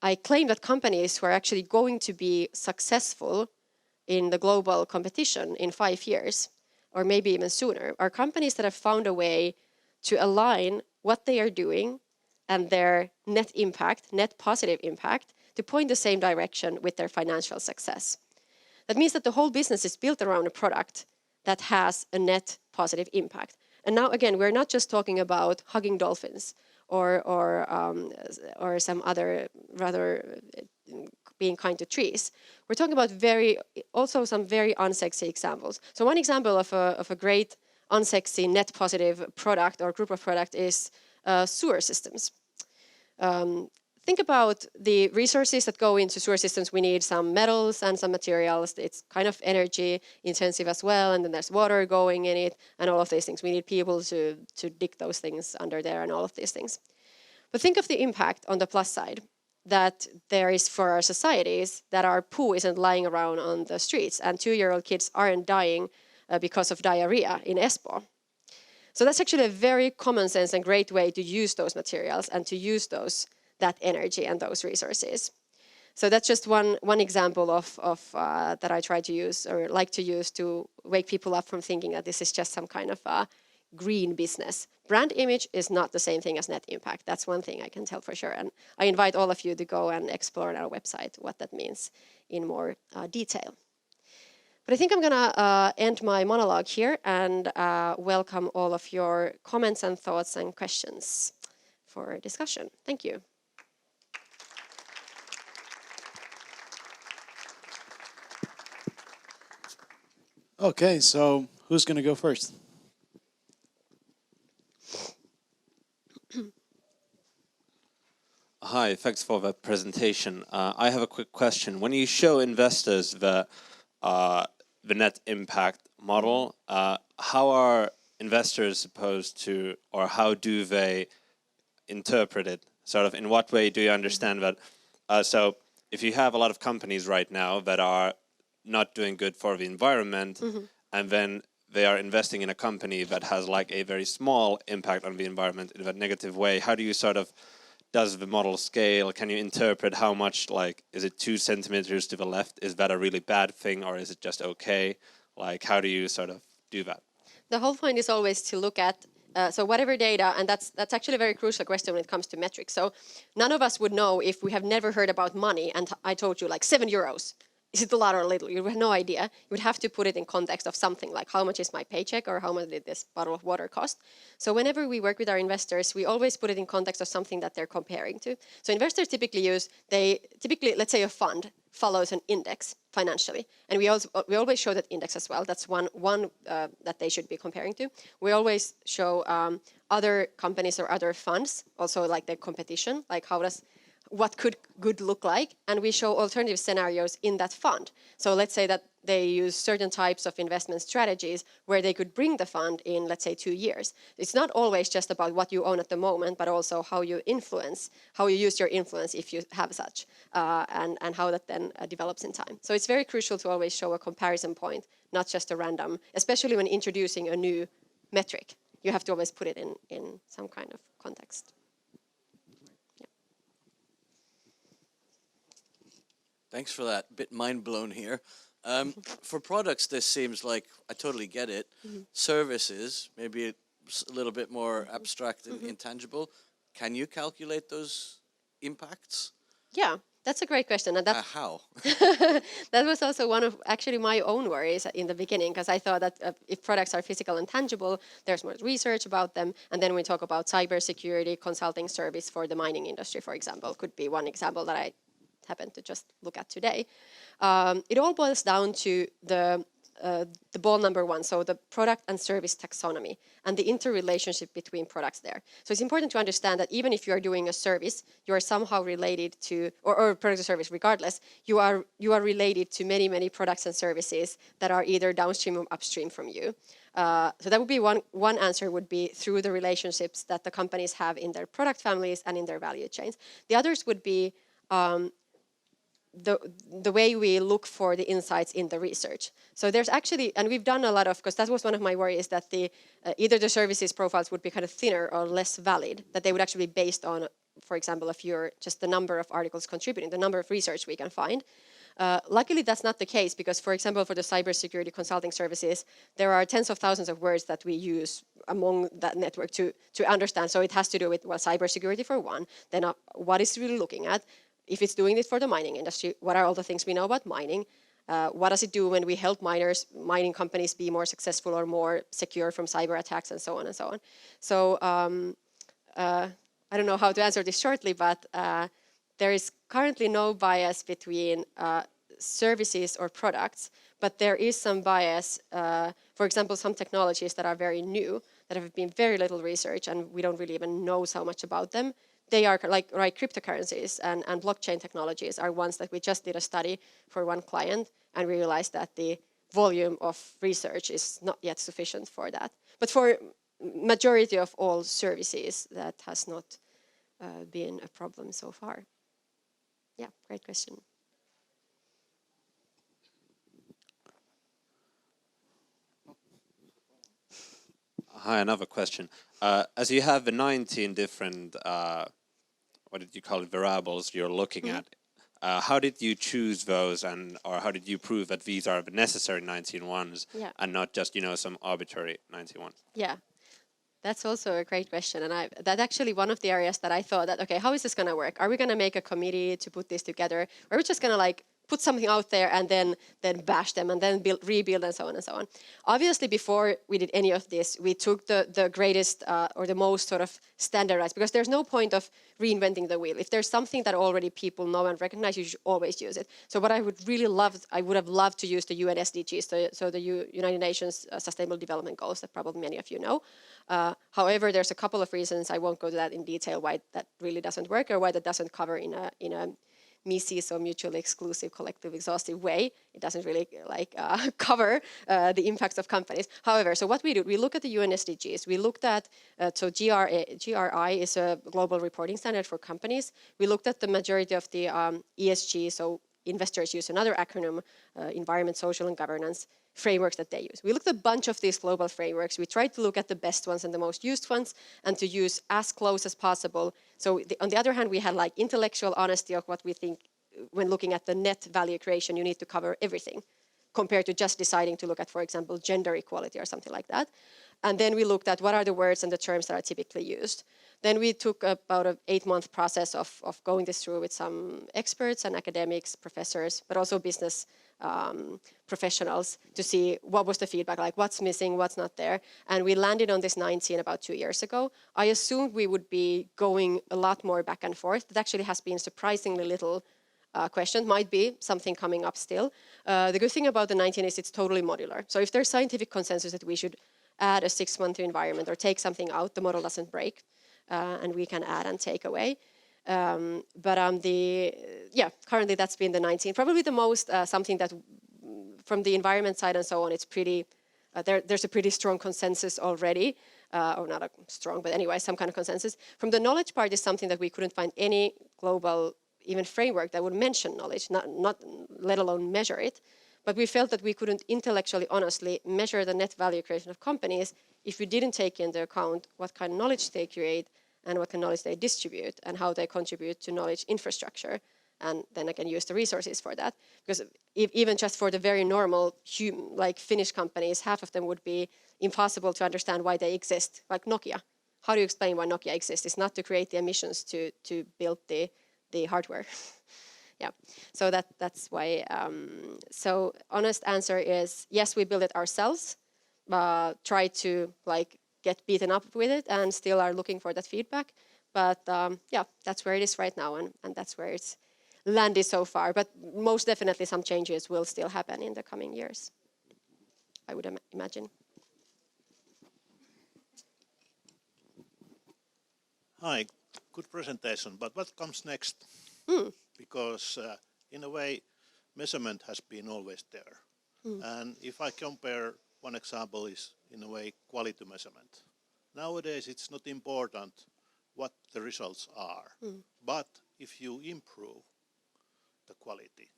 I claim that companies who are actually going to be successful in the global competition in 5 years, or maybe even sooner, are companies that have found a way to align what they are doing and their net impact, net positive impact, to point the same direction with their financial success. That means that the whole business is built around a product that has a net positive impact. And now again, we're not just talking about hugging dolphins or some other rather being kind to trees. We're talking about also some very unsexy examples. So one example of a great unsexy net positive product or group of product is sewer systems. Think about the resources that go into sewer systems. We need some metals and some materials. It's kind of energy intensive as well, and then there's water going in it and all of these things. We need people to dig those things under there and all of these things. But think of the impact on the plus side. that there is for our societies, that our poo isn't lying around on the streets and 2-year-old kids aren't dying because of diarrhea in Espoo. So that's actually a very common sense and great way to use those materials and to use that energy and those resources. So that's just one example of that I try to use or like to use to wake people up from thinking that this is just some kind of green business. Brand image is not the same thing as net impact. That's one thing I can tell for sure. And I invite all of you to go and explore on our website what that means in more detail. But I think I'm going to end my monologue here and welcome all of your comments and thoughts and questions for discussion. Thank you. Okay, so who's going to go first? Hi, thanks for the presentation. I have a quick question. When you show investors the net impact model, how are investors supposed to, or how do they interpret it? Sort of, in what way do you understand that? So, if you have a lot of companies right now that are not doing good for the environment, and then they are investing in a company that has like a very small impact on the environment in a negative way, how do you sort of, does the model scale? Can you interpret how much, like, is it 2 centimeters to the left? Is that a really bad thing, or is it just okay? Like, how do you sort of do that? The whole point is always to look at, so whatever data, and that's actually a very crucial question when it comes to metrics. So none of us would know if we have never heard about money and I told you like €7. Is it a lot or little? You have no idea. You would have to put it in context of something like how much is my paycheck or how much did this bottle of water cost. So whenever we work with our investors, we always put it in context of something that they're comparing to. So investors typically let's say a fund follows an index financially. And we always show that index as well. That's one that they should be comparing to. We always show other companies or other funds, also like the competition, like what could good look like, and we show alternative scenarios in that fund. So let's say that they use certain types of investment strategies where they could bring the fund in, let's say, 2 years. It's not always just about what you own at the moment, but also how you use your influence if you have such, and how that then develops in time. So it's very crucial to always show a comparison point, not just a random, especially when introducing a new metric. You have to always put it in some kind of context. Thanks for that. Bit mind blown here. For products, this seems like I totally get it. Services, maybe it's a little bit more abstract and intangible. Can you calculate those impacts? Yeah, that's a great question. And how? That was also one of actually my own worries in the beginning, because I thought that if products are physical and tangible, there's more research about them. And then we talk about cybersecurity consulting service for the mining industry, for example, could be one example that I happen to just look at today. It all boils down to the ball number 1, so the product and service taxonomy and the interrelationship between products there. So it's important to understand that even if you are doing a service, you are somehow related to, or product or service regardless, you are related to many, many products and services that are either downstream or upstream from you. So that would be one answer would be through the relationships that the companies have in their product families and in their value chains. The others would be the way we look for the insights in the research. So there's actually, and we've done a lot of, because that was one of my worries, that either the services profiles would be kind of thinner or less valid, that they would actually be based on, for example, if you're just the number of articles contributing, the number of research we can find. Luckily, that's not the case, because, for example, for the cybersecurity consulting services, there are tens of thousands of words that we use among that network to understand. So it has to do with, well, cybersecurity for one, then what is really looking at. If it's doing it for the mining industry, what are all the things we know about mining? What does it do when we help mining companies be more successful or more secure from cyber attacks, and so on and so on. So I don't know how to answer this shortly, but there is currently no bias between services or products, but there is some bias. For example, some technologies that are very new, that have been very little research, and we don't really even know so much about them. They are like cryptocurrencies and blockchain technologies are ones that we just did a study for one client, and we realized that the volume of research is not yet sufficient for that. But for majority of all services, that has not been a problem so far. Yeah, great question. Hi, another question. As you have the 19 different, what did you call it, variables you're looking at, how did you choose those, or how did you prove that these are the necessary 19 ones and not just, some arbitrary 91? Yeah, that's also a great question. And that's actually one of the areas that I thought that, okay, how is this going to work? Are we going to make a committee to put this together? Or are we just going to put something out there and then bash them and then rebuild and so on and so on? Obviously, before we did any of this, we took the greatest or the most sort of standardized, because there's no point of reinventing the wheel. If there's something that already people know and recognize, you should always use it. So what I would have loved to use the UN SDGs, so the United Nations Sustainable Development Goals that probably many of you know. However, there's a couple of reasons, I won't go to that in detail, why that really doesn't work or why that doesn't cover in a MISI, so mutually exclusive, collective, exhaustive way. It doesn't really cover the impacts of companies. However, so what we do, we look at the UN SDGs. We looked at, so GRI is a global reporting standard for companies. We looked at the majority of the ESG, so investors use another acronym, environment, social, and governance frameworks that they use. We looked at a bunch of these global frameworks. We tried to look at the best ones and the most used ones and to use as close as possible. So on the other hand, we had intellectual honesty of what we think when looking at the net value creation, you need to cover everything compared to just deciding to look at, for example, gender equality or something like that. And then we looked at what are the words and the terms that are typically used. Then we took about an 8-month process of going this through with some experts and academics, professors, but also business professionals to see what was the feedback, what's missing, what's not there. And we landed on this 19 about 2 years ago. I assumed we would be going a lot more back and forth. That actually has been surprisingly little question. Might be something coming up still. The good thing about the 19 is it's totally modular. So if there's scientific consensus that we should add a 6-month environment or take something out, the model doesn't break. And we can add and take away. Currently that's been the 19. Probably the most something that from the environment side and so on, it's pretty, there's a pretty strong consensus already, or not a strong, but anyway, some kind of consensus. From the knowledge part is something that we couldn't find any global even framework that would mention knowledge, not let alone measure it. But we felt that we couldn't intellectually honestly measure the net value creation of companies if we didn't take into account what kind of knowledge they create and what kind of knowledge they distribute and how they contribute to knowledge infrastructure. And then I can use the resources for that. Because even just for the very normal, Finnish companies, half of them would be impossible to understand why they exist. Like Nokia. How do you explain why Nokia exists? It's not to create the emissions to build the hardware. Yeah, so that's why. So honest answer is yes, we build it ourselves. Try to get beaten up with it, and still are looking for that feedback. But that's where it is right now, and that's where it's landed so far. But most definitely, some changes will still happen in the coming years, I would imagine. Hi, good presentation. But what comes next? Because in a way, measurement has been always there. And if I compare, one example is in a way quality measurement. Nowadays, it's not important what the results are, but if you improve the quality.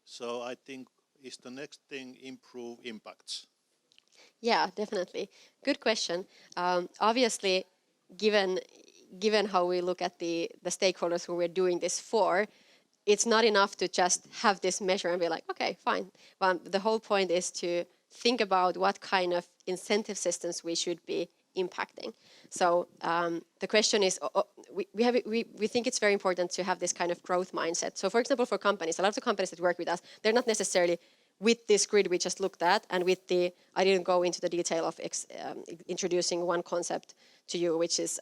So I think is the next thing improve impacts? Yeah, definitely. Good question. Obviously, given how we look at the stakeholders who we're doing this for, it's not enough to just have this measure and be like, okay, fine. But the whole point is to think about what kind of incentive systems we should be impacting. So the question is, we think it's very important to have this kind of growth mindset. So for example, for companies, a lot of the companies that work with us, they're not necessarily with this grid we just looked at, and with I didn't go into the detail of introducing one concept to you, which is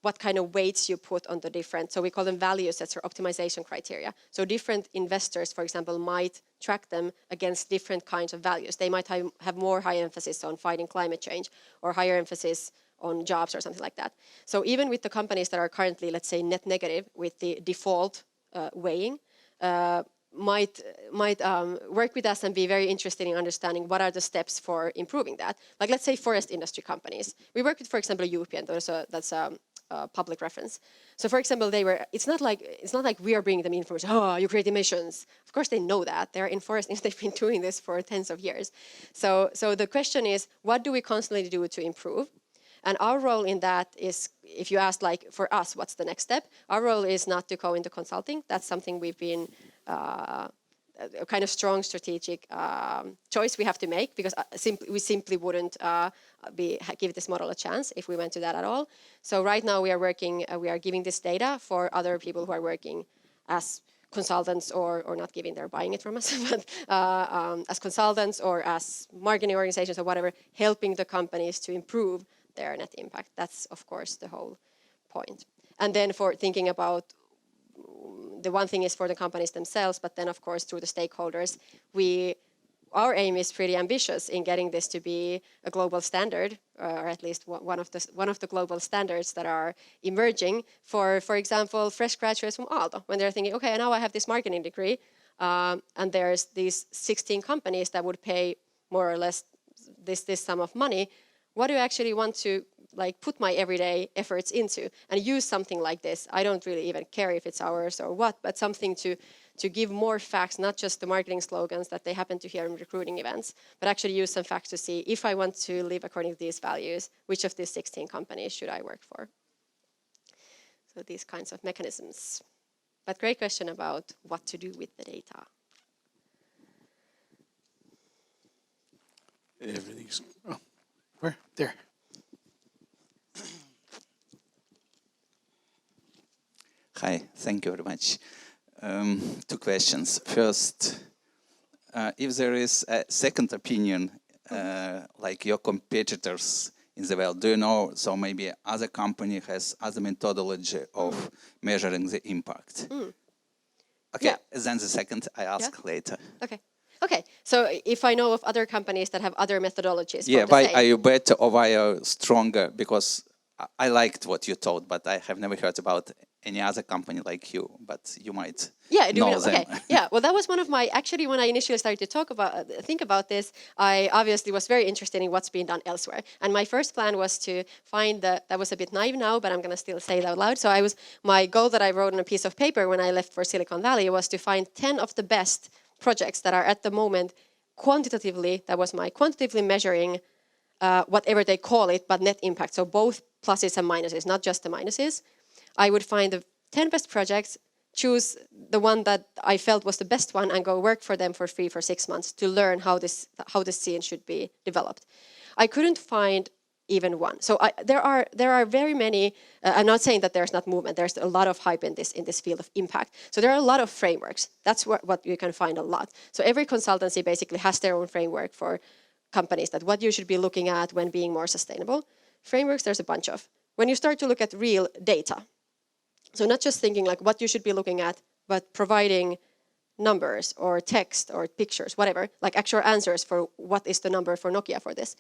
what kind of weights you put on the different, so we call them value sets or optimization criteria. So different investors, for example, might track them against different kinds of values. They might have more high emphasis on fighting climate change or higher emphasis on jobs or something like that. So even with the companies that are currently, let's say, net negative with the default weighing, might work with us and be very interested in understanding what are the steps for improving that. Like let's say forest industry companies. We work with, for example, UPN, that's a public reference. So, for example, it's not like we are bringing them information. Oh, you create emissions. Of course, they know that. They're in forest. They've been doing this for tens of years. So the question is, what do we constantly do to improve? And our role in that is, if you ask, like, for us, what's the next step? Our role is not to go into consulting. That's something we've been a kind of strong strategic choice we have to make, because we simply wouldn't give this model a chance if we went to that at all. So right now we are giving this data for other people who are working as consultants or not giving, they're buying it from us, but as consultants or as marketing organizations or whatever, helping the companies to improve their net impact. That's, of course, the whole point. And then for thinking about, the one thing is for the companies themselves, but then, of course, through the stakeholders, our aim is pretty ambitious in getting this to be a global standard, or at least one of the global standards that are emerging for example, fresh graduates from Aalto, when they're thinking, okay, now I have this marketing degree, and there's these 16 companies that would pay more or less this sum of money. What do I actually want to put my everyday efforts into, and use something like this? I don't really even care if it's ours or what, but something to give more facts, not just the marketing slogans that they happen to hear in recruiting events, but actually use some facts to see, if I want to live according to these values, which of these 16 companies should I work for? So these kinds of mechanisms. But great question about what to do with the data. Everything's... Oh, where? There. Hi, thank you very much. Two questions. First, if there is a second opinion, like your competitors in the world, do you know, so maybe other company has other methodology of measuring the impact? Okay, Yeah. then the second I ask later. Okay, so if I know of other companies that have other methodologies. Yeah, why are you better or why are you stronger? Because I liked what you told, but I have never heard about any other company like you, but you might know them. Okay. Yeah, well, that was one of my, actually, when I initially started to think about this, I obviously was very interested in what's being done elsewhere. And my first plan was to find that was a bit naive now, but I'm going to still say it out loud. So my goal that I wrote on a piece of paper when I left for Silicon Valley was to find 10 of the best projects that are at the moment quantitatively measuring whatever they call it, but net impact. So both pluses and minuses, not just the minuses. I would find the 10 best projects, choose the one that I felt was the best one, and go work for them for free for 6 months to learn how this scene should be developed. I couldn't find even one. So there are very many. I'm not saying that there's not movement. There's a lot of hype in this field of impact. So there are a lot of frameworks. That's what you can find a lot. So every consultancy basically has their own framework for companies, that what you should be looking at when being more sustainable. Frameworks, there's a bunch of. When you start to look at real data, so not just thinking like what you should be looking at, but providing numbers or text or pictures, whatever, like actual answers for what is the number for Nokia for this.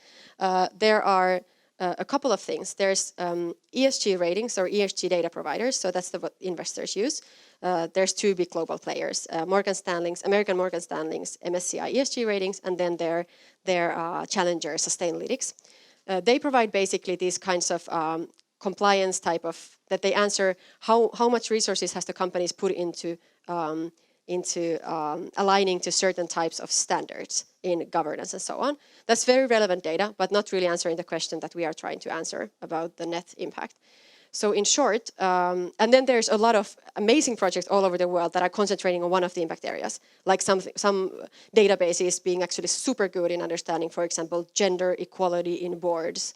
There are a couple of things. There's ESG ratings or ESG data providers, so that's what investors use. There's two big global players, American Morgan Stanley's MSCI ESG ratings, and then their challenger Sustainalytics. They provide basically these kinds of compliance type of, that they answer how much resources has the companies put into aligning to certain types of standards in governance and so on. That's very relevant data, but not really answering the question that we are trying to answer about the net impact. So in short, and then there's a lot of amazing projects all over the world that are concentrating on one of the impact areas, like some databases being actually super good in understanding, for example, gender equality in boards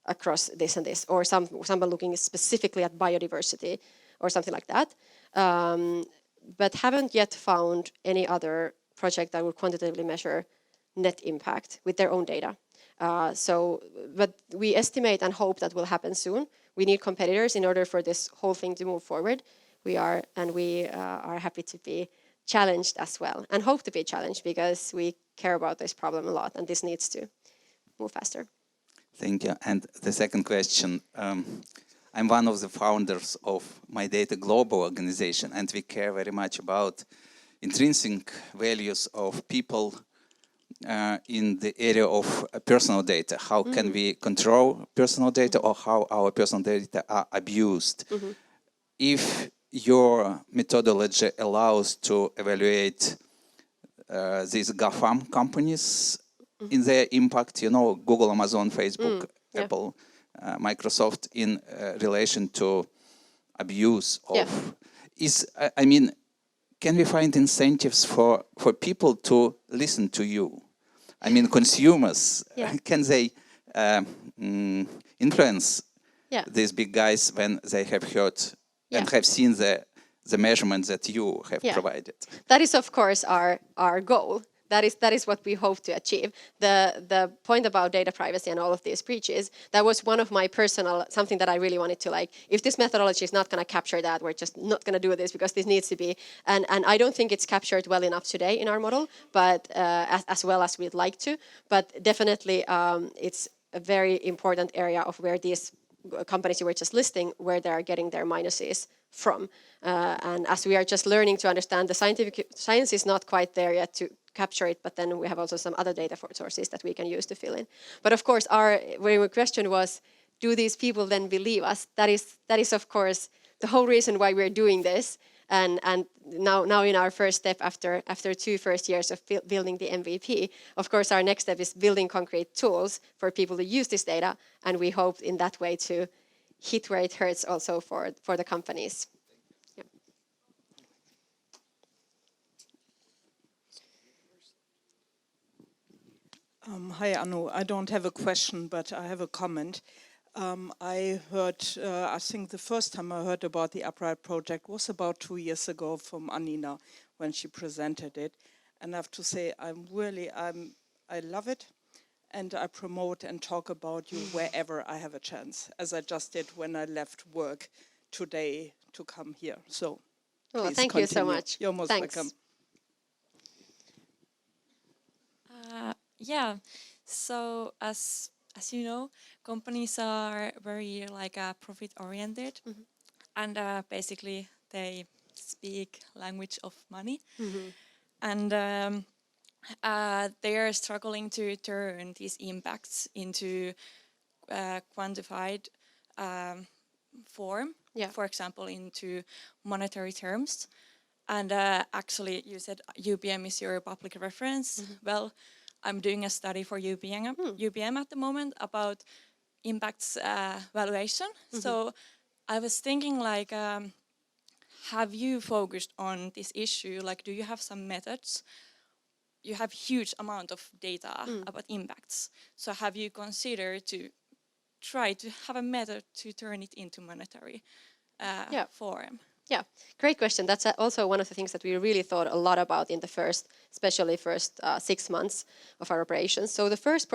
across this and this, or someone looking specifically at biodiversity or something like that. But haven't yet found any other project that would quantitatively measure net impact with their own data. But we estimate and hope that will happen soon. We need competitors in order for this whole thing to move forward. We are happy to be challenged as well, and hope to be challenged, because we care about this problem a lot, and this needs to move faster. Thank you. And the second question, I'm one of the founders of My Data Global organization, and we care very much about intrinsic values of people, in the area of personal data. How can we control personal data, or how our personal data are abused? If your methodology allows to evaluate these GAFAM companies in their impact, Google, Amazon, Facebook, Apple, Microsoft, in relation to abuse of, can we find incentives for people to listen to you? Consumers, can they influence these big guys when they have heard and have seen the measurements that you have provided? That is, of course, our goal. That is what we hope to achieve. The point about data privacy and all of these breaches, that was one of my personal, something that I really wanted to if this methodology is not going to capture that, we're just not going to do this because this needs to be, and I don't think it's captured well enough today in our model, but as well as we'd like to, but definitely it's a very important area of where these companies you were just listing, where they are getting their minuses from. And as we are just learning to understand, the science is not quite there yet to capture it, but then we have also some other data sources that we can use to fill in. But of course, our question was, do these people then believe us? That is of course the whole reason why we're doing this. And now in our first step after 2 first years of building the MVP, of course our next step is building concrete tools for people to use this data, and we hope in that way to hit where it hurts also for the companies. Hi, Annu. I don't have a question, but I have a comment. I heard, I think the first time I heard about the Upright project was about 2 years ago from Annina when she presented it. And I have to say, I love it. And I promote and talk about you wherever I have a chance, as I just did when I left work today to come here. So, please thank continue. you so much. You're most welcome. Yeah, so as you know, companies are very profit oriented, and basically they speak language of money, and they are struggling to turn these impacts into quantified form. For example, into monetary terms. And actually, you said UBM is your public reference. Well, I'm doing a study for UBM at the moment about impacts valuation. So I was thinking, have you focused on this issue? Do you have some methods? You have huge amount of data about impacts. So have you considered to try to have a method to turn it into monetary form? Yeah, great question. That's also one of the things that we really thought a lot about in the especially first 6 months of our operations. So the first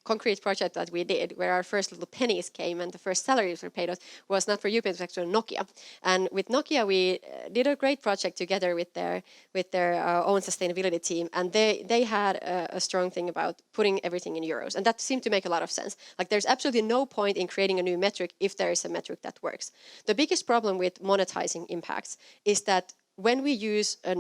concrete project that we did, where our first little pennies came and the first salaries were paid us, was not for UPM, it was actually Nokia. And with Nokia, we did a great project together with their own sustainability team, and they had a strong thing about putting everything in euros, and that seemed to make a lot of sense. There's absolutely no point in creating a new metric if there is a metric that works. The biggest problem with monetizing impacts is that when we use a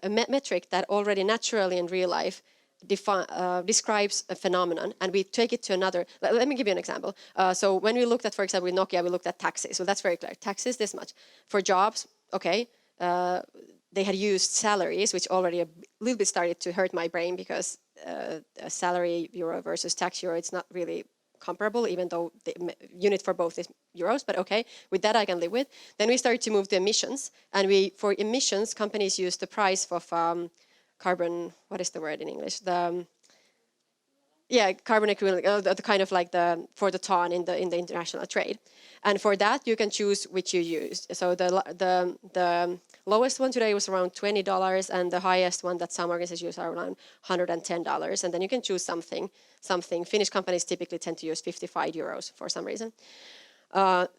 metric that already naturally in real life describes a phenomenon, and we take it to another. Let me give you an example. So when we looked at, for example, with Nokia, we looked at taxes. So that's very clear. Taxes, this much. For jobs, okay, they had used salaries, which already a little bit started to hurt my brain because a salary euro versus tax euro, it's not really comparable, even though the unit for both is euros, but okay, with that I can live with. Then we started to move to emissions, and for emissions, companies use the price of carbon, what is the word in English? Carbon equivalent, the kind of for the ton in the international trade. And for that, you can choose which you use. So the lowest one today was around $20, and the highest one that some organizations use are around $110. And then you can choose something. Finnish companies typically tend to use 55 euros for some reason.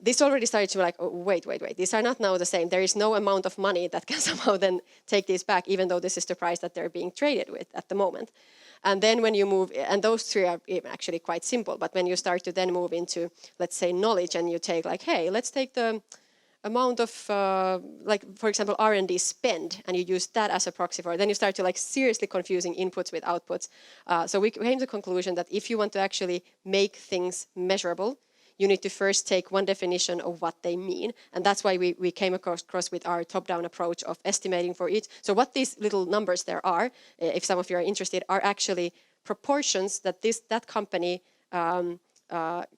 This already started to wait. These are not now the same. There is no amount of money that can somehow then take these back, even though this is the price that they're being traded with at the moment. And then when you move, and those three are actually quite simple, but when you start to then move into, let's say, knowledge, and you take hey, let's take the amount of, like for example, R&D spend, and you use that as a proxy for it, then you start to like seriously confusing inputs with outputs. So we came to the conclusion that if you want to actually make things measurable, you need to first take one definition of what they mean. And that's why we came across with our top-down approach of estimating for each. So what these little numbers there are, if some of you are interested, are actually proportions that that company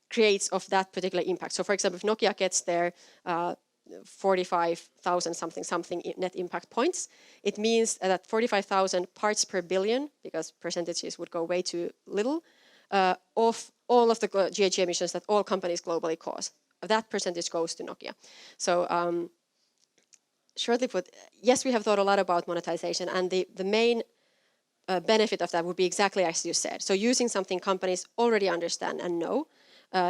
creates of that particular impact. So for example, if Nokia gets their 45,000 something net impact points, it means that 45,000 parts per billion, because percentages would go way too little, of all of the GHG emissions that all companies globally cause. That percentage goes to Nokia. So shortly put, yes, we have thought a lot about monetization, and the main benefit of that would be exactly as you said. So using something companies already understand and know,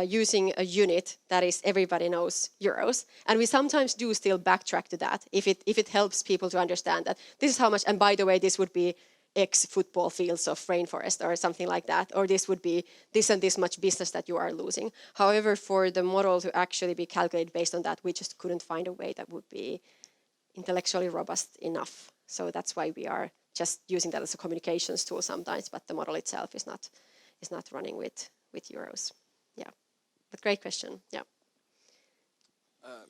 using a unit that is everybody knows euros, and we sometimes do still backtrack to that if it helps people to understand that this is how much, and by the way, this would be X football fields of rainforest or something like that, or this would be this and this much business that you are losing. However, for the model to actually be calculated based on that, we just couldn't find a way that would be intellectually robust enough. So that's why we are just using that as a communications tool sometimes, but the model itself is not running with euros. Yeah, but great question. Yeah.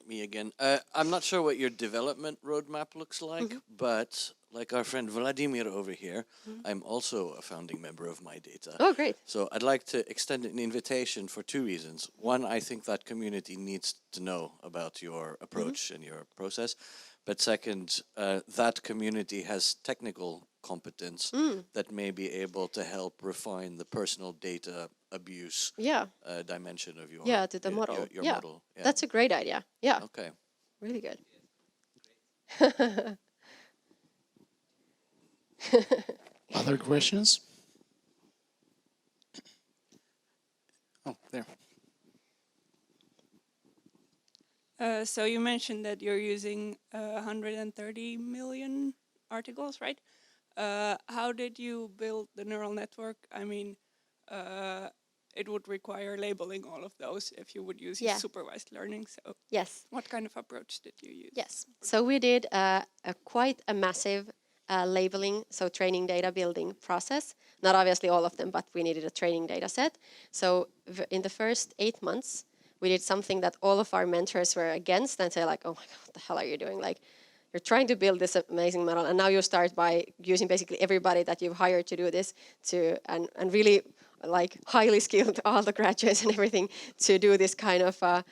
Me again. I'm not sure what your development roadmap looks like, but like our friend Vladimir over here, I'm also a founding member of My Data. Oh, great. So I'd like to extend an invitation for two reasons. One, I think that community needs to know about your approach and your process. But second, that community has technical competence that may be able to help refine the personal data abuse dimension of your to the model. Your model. Yeah. That's a great idea. Yeah. Okay. Really good. Other questions? Oh, there. So you mentioned that you're using 130 million articles, right? How did you build the neural network? I mean, it would require labeling all of those if you would use supervised learning. So yes. What kind of approach did you use? Yes. So we did quite a massive labeling, so training data building process. Not obviously all of them, but we needed a training data set. So in the first 8 months, we did something that all of our mentors were against and say like, oh my God, what the hell are you doing? Like, you're trying to build this amazing model, and now you start by using basically everybody that you've hired to do this and really like highly skilled, all the graduates and everything, to do this kind of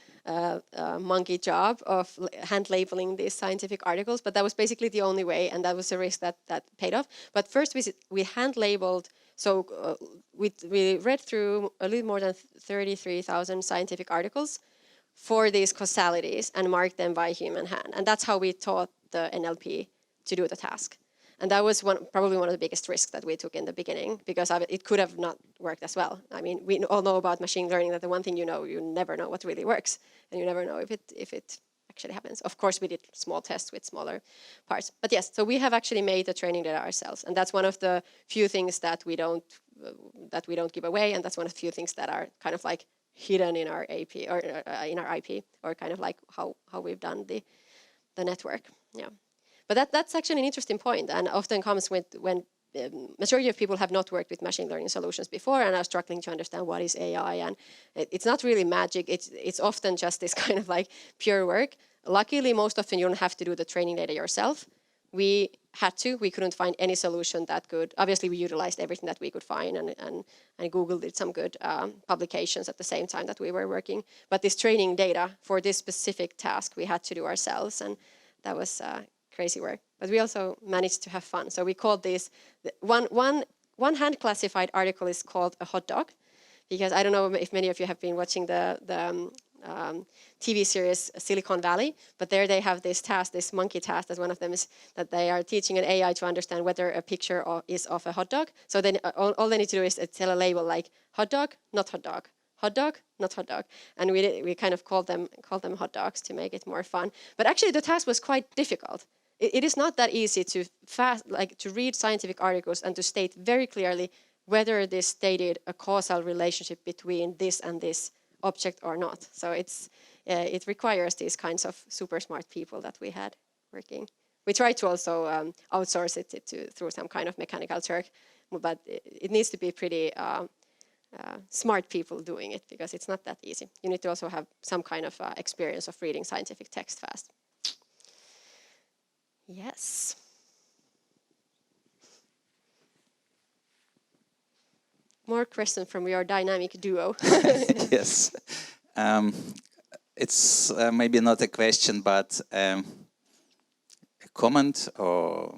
monkey job of hand labeling these scientific articles. But that was basically the only way, and that was a risk that paid off. But first we hand labeled. So we read through a little more than 33,000 scientific articles for these causalities and marked them by human hand. And that's how we taught the NLP to do the task. And that was probably one of the biggest risks that we took in the beginning, because it could have not worked as well. I mean, we all know about machine learning that the one thing you know, you never know what really works, and you never know if it actually happens. Of course, we did small tests with smaller parts. But yes, so we have actually made the training data ourselves, and that's one of the few things that we don't give away, and that's one of the few things that are kind of like hidden in our AP or in our IP, or kind of like how we've done the network. Yeah. But that's actually an interesting point, and often comes with when majority of people have not worked with machine learning solutions before and are struggling to understand what is AI, and it's not really magic. It's often just this kind of like pure work. Luckily, most often you don't have to do the training data yourself. We couldn't find any solution that could. Obviously, we utilized everything that we could find, and Google did some good publications at the same time that we were working. But this training data for this specific task we had to do ourselves, and that was crazy work. But we also managed to have fun. So we called this one hand classified article is called a hot dog, because I don't know if many of you have been watching the TV series Silicon Valley, but there they have this task, this monkey task, that one of them is that they are teaching an AI to understand whether a picture is of a hot dog. So then all they need to do is tell a label like hot dog, not hot dog, hot dog, not hot dog, and we kind of called them hot dogs to make it more fun. But actually, the task was quite difficult. It is not that easy to read scientific articles and to state very clearly whether this stated a causal relationship between this and this object or not. So it requires these kinds of super smart people that we had working. We try to also outsource it through some kind of mechanical Turk, but it needs to be pretty smart people doing it, because it's not that easy. You need to also have some kind of experience of reading scientific text fast. Yes. More questions from your dynamic duo. Yes. It's maybe not a question, but a comment or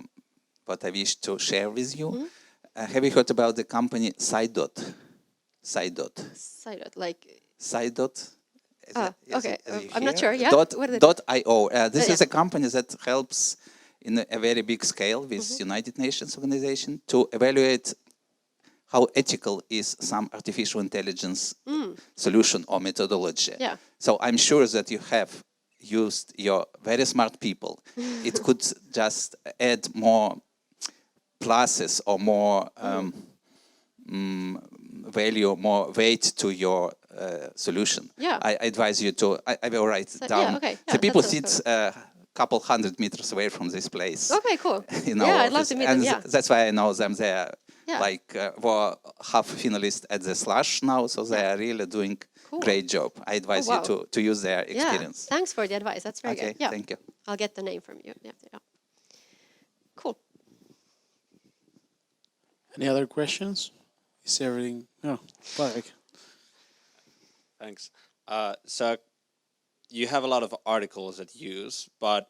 what I wish to share with you. Have you heard about the company Sidot? Sidot. Sidot, like... Sidot. Okay. I'm not sure. Yeah. .io. This is a company that helps in a very big scale with United Nations organization to evaluate how ethical is some artificial intelligence solution or methodology. Yeah. So I'm sure that you have used your very smart people. It could just add more pluses or more value, more weight to your solution. Yeah. I advise you to, I will write it down. Yeah, okay. Yeah, the people that sounds sit a couple 100 meters away from this place. Okay, cool. In Yeah, our I'd love office. to meet and them, yeah. That's why I know them. They're Yeah. like were half finalists at the Slash now, so they are really doing great job. I advise you to use their experience. Yeah. Thanks for the advice. That's very Okay, good. Yeah. thank you. I'll get the name from you. Yeah. Cool. Any other questions? Is everything? No. Parek. Thanks. So you have a lot of articles that you use, but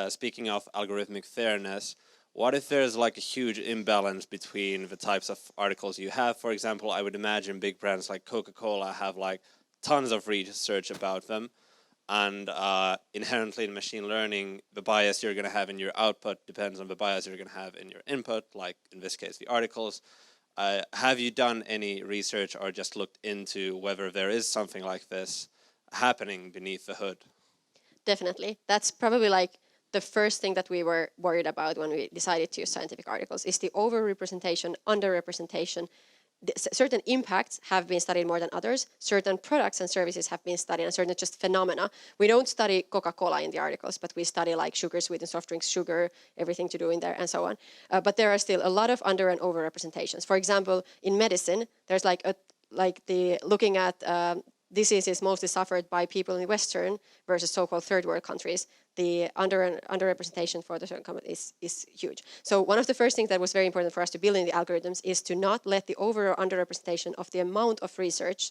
speaking of algorithmic fairness, what if there's like a huge imbalance between the types of articles you have? For example, I would imagine big brands like Coca-Cola have like tons of research about them, and inherently in machine learning, the bias you're going to have in your output depends on the bias you're going to have in your input, like in this case, the articles. Have you done any research or just looked into whether there is something like this happening beneath the hood? Definitely. That's probably like the first thing that we were worried about when we decided to use scientific articles is the overrepresentation, underrepresentation. Certain impacts have been studied more than others. Certain products and services have been studied, and certain just phenomena. We don't study Coca-Cola in the articles, but we study like sugar, sweetened soft drinks, sugar, everything to do in there, and so on. But there are still a lot of under and over representations. For example, in medicine, there's looking at diseases mostly suffered by people in Western versus so-called third world countries. The underrepresentation for the certain companies is huge. So one of the first things that was very important for us to build in the algorithms is to not let the over or underrepresentation of the amount of research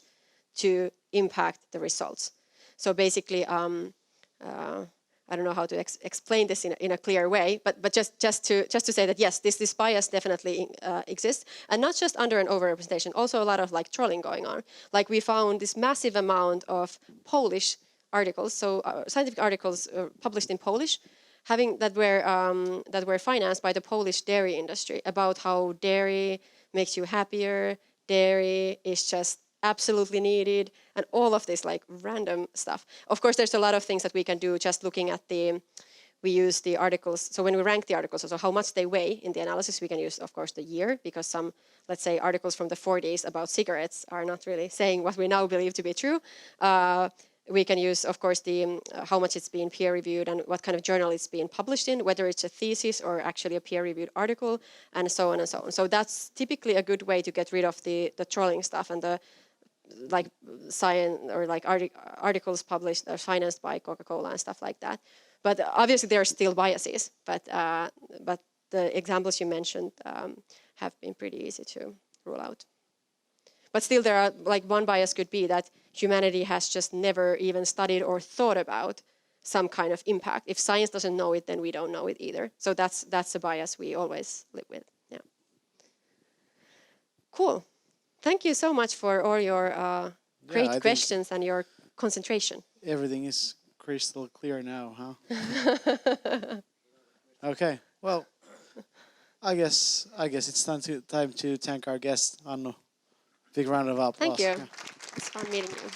to impact the results. So basically, I don't know how to explain this in a clear way, but just to say that yes, this bias definitely exists, and not just under and over representation, also a lot of like trolling going on. Like we found this massive amount of Polish articles, so scientific articles published in Polish, that were financed by the Polish dairy industry about how dairy makes you happier, dairy is just absolutely needed, and all of this like random stuff. Of course, there's a lot of things that we can do just looking at we use the articles. So when we rank the articles, also how much they weigh in the analysis, we can use, of course, the year, because some, let's say, articles from the 40s about cigarettes are not really saying what we now believe to be true. We can use, of course, how much it's been peer-reviewed and what kind of journal it's being published in, whether it's a thesis or actually a peer-reviewed article, and so on and so on. So that's typically a good way to get rid of the trolling stuff and the like science or like articles published or financed by Coca-Cola and stuff like that. But obviously there are still biases. But the examples you mentioned have been pretty easy to rule out. But still, there are like one bias could be that humanity has just never even studied or thought about some kind of impact. If science doesn't know it, then we don't know it either. So that's a bias we always live with. Yeah. Cool. Thank you so much for all your great questions and your concentration. Everything is crystal clear now, huh? Okay. Well, I guess it's time to thank our guest, Annu. Big round of applause. Thank you. Yeah. It's fun meeting you.